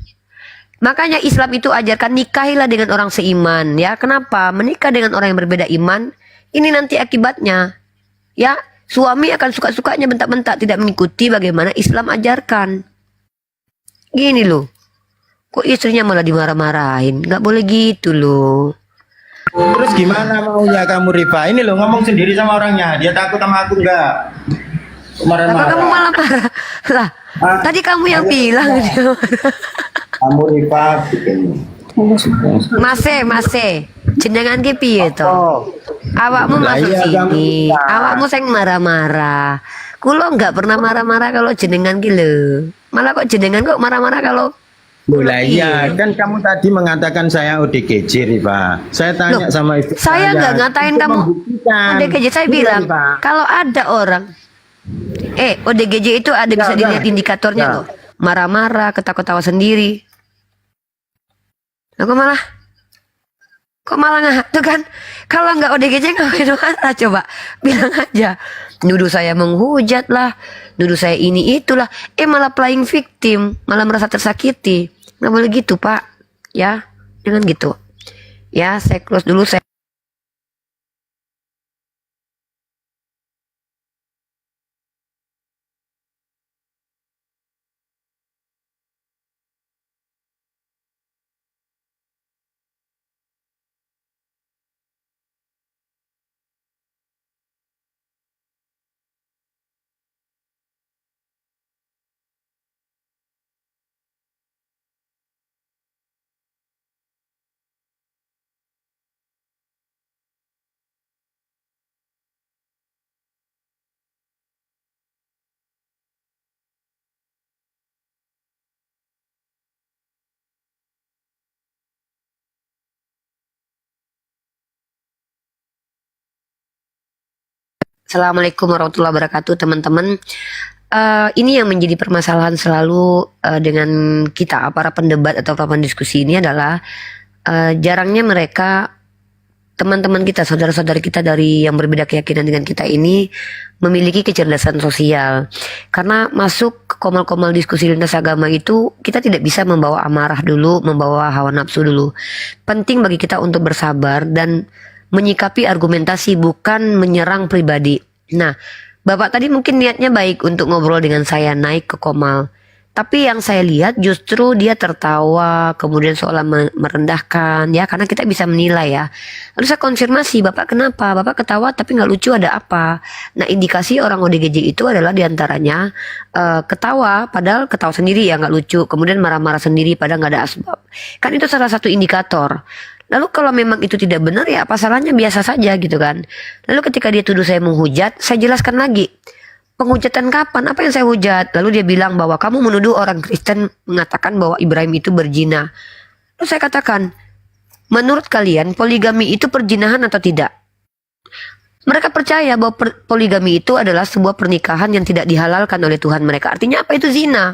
Makanya Islam itu ajarkan nikahilah dengan orang seiman ya. Kenapa? Menikah dengan orang yang berbeda iman, ini nanti akibatnya ya suami akan suka-sukanya bentak-bentak, tidak mengikuti bagaimana Islam ajarkan. Gini loh. Kok istrinya malah dimarah-marahin? Nggak boleh gitu loh. Terus gimana maunya kamu riba? Ini loh ngomong sendiri sama orangnya. Dia takut sama aku enggak? Apa Marah-marah. kamu malah marah? Lah, tadi kamu yang bilang dia marah. Kamu riba bikin. Mase, jenengan ki piye to? Awakmu Lah masuk iya, sini, kamu- awakmu sing marah-marah. Kulo nggak pernah marah-marah kalau jenengan ki lho. Malah kok jenengan kok marah-marah kalau Lah iya, kan kamu tadi mengatakan saya ODGJ, Rifa. Saya tanya Loh, sama istri saya nggak ngatain Itu kamu membuktikan. ODGJ. Saya Iya, bilang Rifa. kalau ada orang ODGJ itu ada bisa Ya, dilihat ya. indikatornya Ya. loh. Marah-marah, ketawa-ketawa sendiri. Lah, kok malah nggak tuh kan? Kalau nggak ODGJ ngapain marah coba? Bilang aja. Nuduh saya menghujat lah, nuduh saya ini itulah. Malah playing victim, malah merasa tersakiti. Nggak boleh gitu Pak. Ya, jangan gitu. Ya, saya close dulu. Saya Assalamualaikum warahmatullahi wabarakatuh teman-teman. Ini yang menjadi permasalahan selalu dengan kita para pendebat atau para pendiskusi ini adalah jarangnya mereka, teman-teman kita, saudara-saudara kita dari yang berbeda keyakinan dengan kita ini memiliki kecerdasan sosial. Karena masuk ke komal-komal diskusi lintas agama itu kita tidak bisa membawa amarah dulu, membawa hawa nafsu dulu. Penting bagi kita untuk bersabar dan menyikapi argumentasi, bukan menyerang pribadi. Nah, Bapak tadi mungkin niatnya baik untuk ngobrol dengan saya, naik ke komal. Tapi yang saya lihat justru dia tertawa, kemudian seolah merendahkan, ya, karena kita bisa menilai ya. Lalu saya konfirmasi, Bapak kenapa? Bapak ketawa tapi nggak lucu, ada apa? Nah, indikasi orang ODGJ itu adalah diantaranya ketawa, padahal ketawa sendiri ya nggak lucu, kemudian marah-marah sendiri padahal nggak ada asbab. Kan itu salah satu indikator. Lalu kalau memang itu tidak benar ya apa salahnya, biasa saja gitu kan. Lalu ketika dia tuduh saya menghujat, saya jelaskan lagi. penghujatan kapan? Apa yang saya hujat? Lalu dia bilang bahwa kamu menuduh orang Kristen mengatakan bahwa Ibrahim itu berzina. Lalu saya katakan, menurut kalian poligami itu perzinahan atau tidak? Mereka percaya bahwa poligami itu adalah sebuah pernikahan yang tidak dihalalkan oleh Tuhan mereka. Artinya apa itu zina?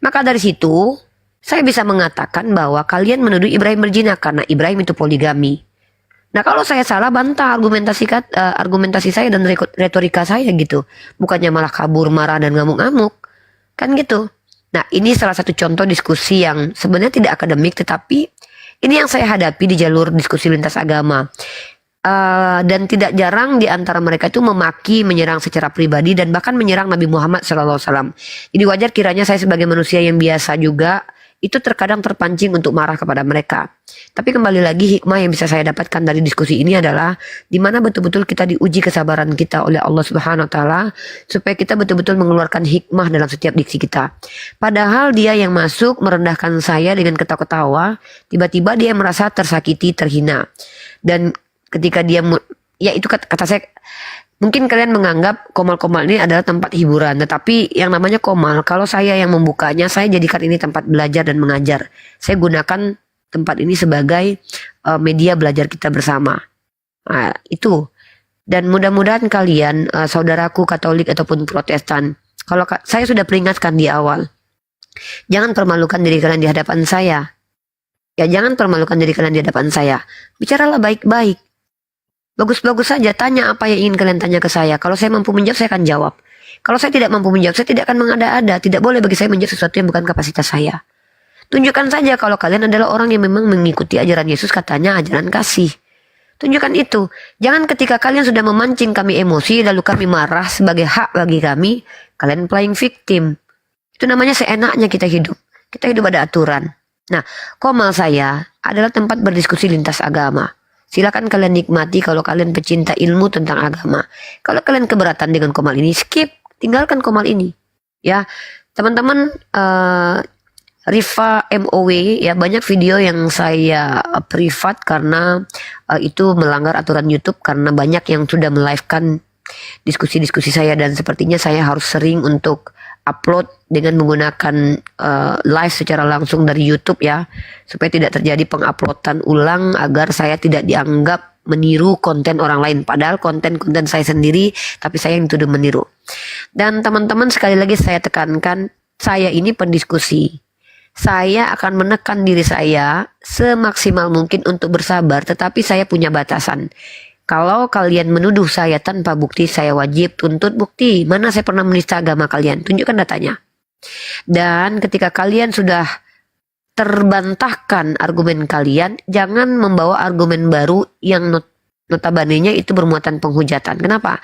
Maka dari situ, saya bisa mengatakan bahwa kalian menuduh Ibrahim berzina karena Ibrahim itu poligami. Nah, kalau saya salah, bantah argumentasi saya dan retorika saya gitu. Bukannya malah kabur, marah, dan ngamuk-ngamuk. Kan gitu. Nah, ini salah satu contoh diskusi yang sebenarnya tidak akademik, tetapi ini yang saya hadapi di jalur diskusi lintas agama. Dan tidak jarang di antara mereka itu memaki, menyerang secara pribadi, dan bahkan menyerang Nabi Muhammad SAW. Jadi wajar kiranya saya sebagai manusia yang biasa juga, itu terkadang terpancing untuk marah kepada mereka. Tapi kembali lagi, hikmah yang bisa saya dapatkan dari diskusi ini adalah di mana betul-betul kita diuji kesabaran kita oleh Allah Subhanahu wa taala supaya kita betul-betul mengeluarkan hikmah dalam setiap diksi kita. Padahal dia yang masuk merendahkan saya dengan ketawa-ketawa, tiba-tiba dia merasa tersakiti, terhina. Dan ketika dia, ya itu kata saya, mungkin kalian menganggap komal-komal ini adalah tempat hiburan. Tetapi yang namanya komal, kalau saya yang membukanya, saya jadikan ini tempat belajar dan mengajar. Saya gunakan tempat ini sebagai media belajar kita bersama. Nah, itu. Dan mudah-mudahan kalian, saudaraku Katolik ataupun Protestan, kalau saya sudah peringatkan di awal, jangan permalukan diri kalian di hadapan saya. Ya, jangan permalukan diri kalian di hadapan saya. Bicaralah baik-baik. Bagus-bagus saja, tanya apa yang ingin kalian tanya ke saya. Kalau saya mampu menjawab, saya akan jawab. Kalau saya tidak mampu menjawab, saya tidak akan mengada-ada. Tidak boleh bagi saya menjawab sesuatu yang bukan kapasitas saya. Tunjukkan saja kalau kalian adalah orang yang memang mengikuti ajaran Yesus, katanya ajaran kasih. Tunjukkan itu. Jangan ketika kalian sudah memancing kami emosi, lalu kami marah sebagai hak bagi kami, kalian playing victim. Itu namanya seenaknya kita hidup. Kita hidup ada aturan. Nah, komal saya adalah tempat berdiskusi lintas agama. Silakan kalian nikmati kalau kalian pecinta ilmu tentang agama. Kalau kalian keberatan dengan komal ini, skip, tinggalkan komal ini. Ya, teman-teman, Rifa MOW, ya banyak video yang saya privat karena itu melanggar aturan YouTube karena banyak yang sudah melivekan diskusi-diskusi saya dan sepertinya saya harus sering untuk upload dengan menggunakan live secara langsung dari YouTube ya, supaya tidak terjadi penguploadan ulang agar saya tidak dianggap meniru konten orang lain, padahal konten-konten saya sendiri tapi saya yang tuduh meniru. Dan teman-teman, sekali lagi saya tekankan, saya ini pendiskusi. Saya akan menekan diri saya semaksimal mungkin untuk bersabar, tetapi saya punya batasan. Kalau kalian menuduh saya tanpa bukti, saya wajib tuntut bukti. Mana saya pernah menista agama kalian? Tunjukkan datanya. Dan ketika kalian sudah terbantahkan argumen kalian, jangan membawa argumen baru yang notabene-nya itu bermuatan penghujatan. Kenapa?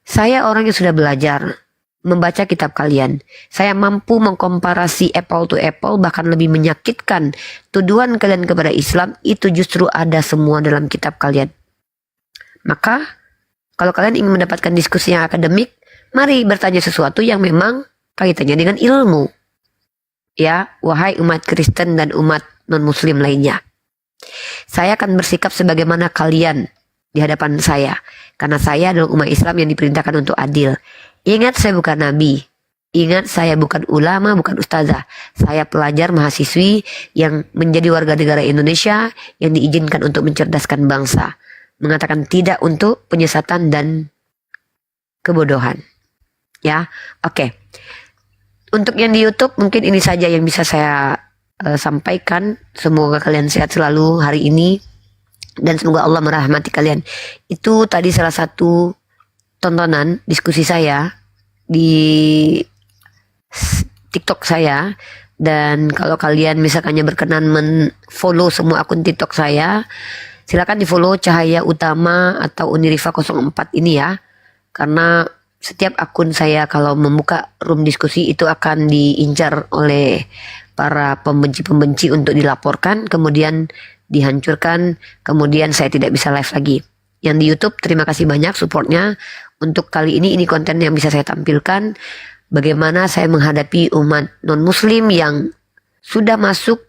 Saya orang yang sudah belajar membaca kitab kalian. Saya mampu mengkomparasi apple to apple, bahkan lebih menyakitkan. Tuduhan kalian kepada Islam itu justru ada semua dalam kitab kalian. Maka, kalau kalian ingin mendapatkan diskusi yang akademik, mari bertanya sesuatu yang memang kaitannya dengan ilmu. Ya, wahai umat Kristen dan umat non-Muslim lainnya. Saya akan bersikap sebagaimana kalian di hadapan saya. Karena saya adalah umat Islam yang diperintahkan untuk adil. Ingat, saya bukan nabi. Ingat, saya bukan ulama, bukan ustazah. Saya pelajar mahasiswi yang menjadi warga negara Indonesia yang diizinkan untuk mencerdaskan bangsa. Mengatakan tidak untuk penyesatan dan kebodohan. Ya, oke. Untuk yang di YouTube mungkin ini saja yang bisa saya sampaikan. Semoga kalian sehat selalu hari ini dan semoga Allah merahmati kalian. Itu tadi salah satu tontonan diskusi saya di TikTok saya. Dan kalau kalian misalkannya berkenan men-follow semua akun TikTok saya, silakan di follow Cahaya Utama atau Unirifa 04 ini ya. Karena setiap akun saya kalau membuka room diskusi itu akan diincar oleh para pembenci-pembenci untuk dilaporkan, kemudian dihancurkan, kemudian saya tidak bisa live lagi. Yang di YouTube, terima kasih banyak supportnya. Untuk kali ini konten yang bisa saya tampilkan, bagaimana saya menghadapi umat non-muslim yang sudah masuk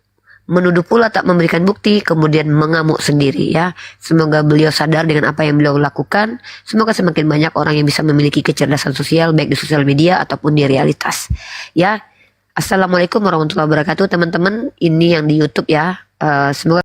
menuduh pula tak memberikan bukti, kemudian mengamuk sendiri ya. Semoga beliau sadar dengan apa yang beliau lakukan. Semoga semakin banyak orang yang bisa memiliki kecerdasan sosial baik di sosial media ataupun di realitas. Ya. Assalamualaikum warahmatullahi wabarakatuh teman-teman. Ini yang di YouTube ya. Semoga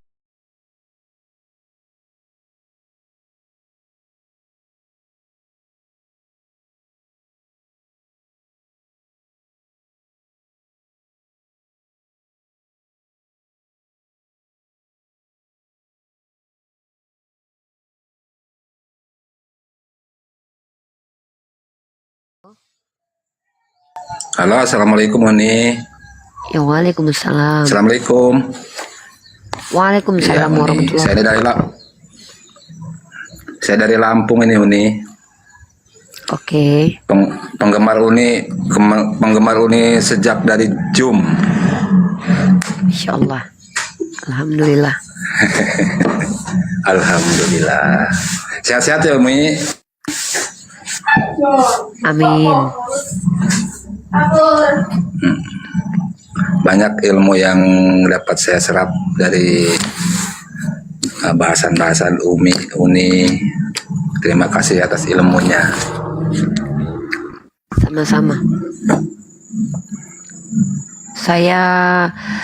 Halo, assalamualaikum Uni. ya waalaikumsalam. Assalamualaikum. Waalaikumsalam Uni. warahmatullahi wabarakatuh. Saya dari Lampung ini Uni. Oke. Penggemar Uni sejak dari Jum. Insya Allah. Alhamdulillah. Alhamdulillah. Sehat-sehat ya Umi. Amin. Banyak ilmu yang dapat saya serap dari bahasan-bahasan Uni. Terima kasih atas ilmunya. Sama-sama. Saya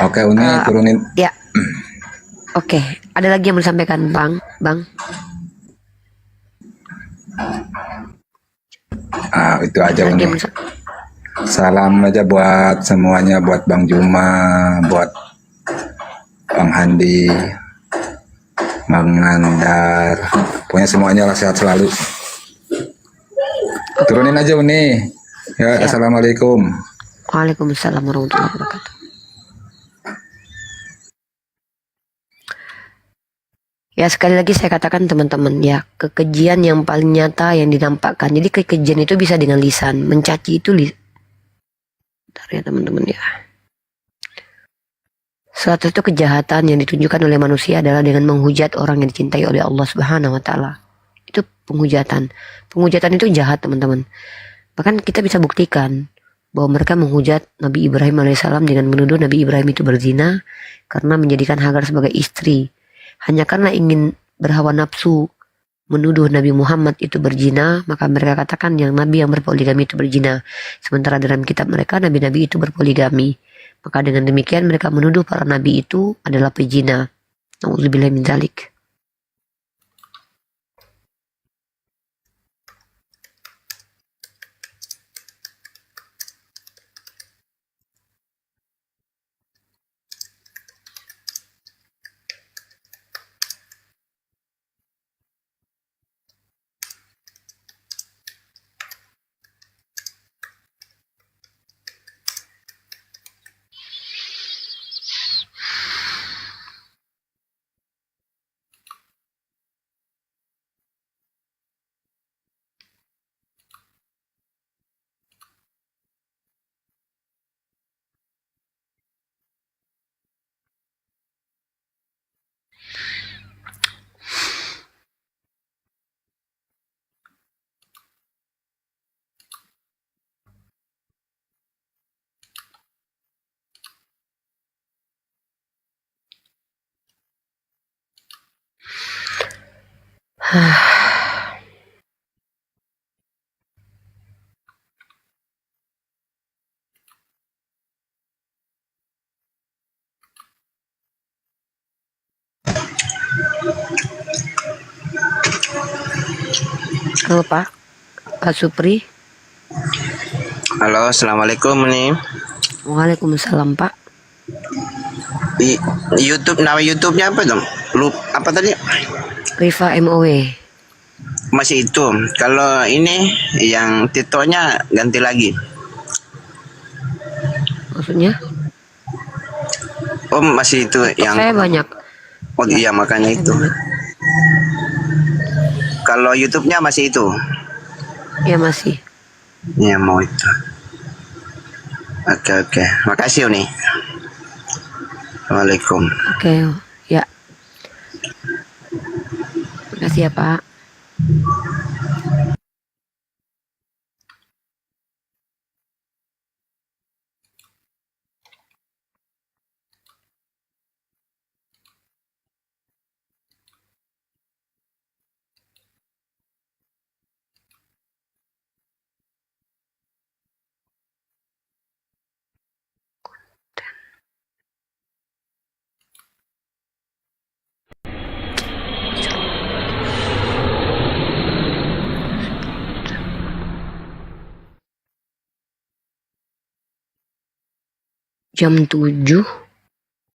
Oke Uni, turunin. ya. Oke, ada lagi yang mau disampaikan, Bang? Itu aja Lagi Uni. yang mau Salam aja buat semuanya, buat Bang Juma, buat Bang Handi, Bang Nandar, pokoknya semuanya lah sehat selalu. Turunin aja Uni. Ya, Siap. assalamualaikum. Waalaikumsalam warahmatullahi wabarakatuh. Ya sekali lagi saya katakan teman-teman ya, kekejian yang paling nyata yang dinampakkan. Jadi kekejian itu bisa dengan lisan, mencaci itu Bentar ya teman-teman ya. Suatu itu kejahatan yang ditunjukkan oleh manusia adalah dengan menghujat orang yang dicintai oleh Allah Subhanahu wa taala. Itu penghujatan. Penghujatan itu jahat teman-teman. Bahkan kita bisa buktikan bahwa mereka menghujat Nabi Ibrahim alaihissalam dengan menuduh Nabi Ibrahim itu berzina karena menjadikan Hagar sebagai istri. Hanya karena ingin berhawa nafsu menuduh Nabi Muhammad itu berzina, maka mereka katakan yang Nabi yang berpoligami itu berzina. Sementara dalam kitab mereka Nabi-Nabi itu berpoligami. Maka dengan demikian mereka menuduh para Nabi itu adalah pezina. Nauzubillah min dzalik. Halo Pak Supri. Halo, assalamualaikum nih. Waalaikumsalam Pak. Di YouTube, nama YouTube-nya apa dong? Apa tadi? Rifa MOW. Masih itu. Kalau ini yang titelnya ganti lagi. Maksudnya? Oh, masih itu yang. Saya banyak. Oh iya, makanya itu. Kalau YouTube-nya masih itu. Ya masih. Ya mau itu. Oke. Makasih nih. Assalamualaikum. Oke, ya. Makasih ya Pak. jam 7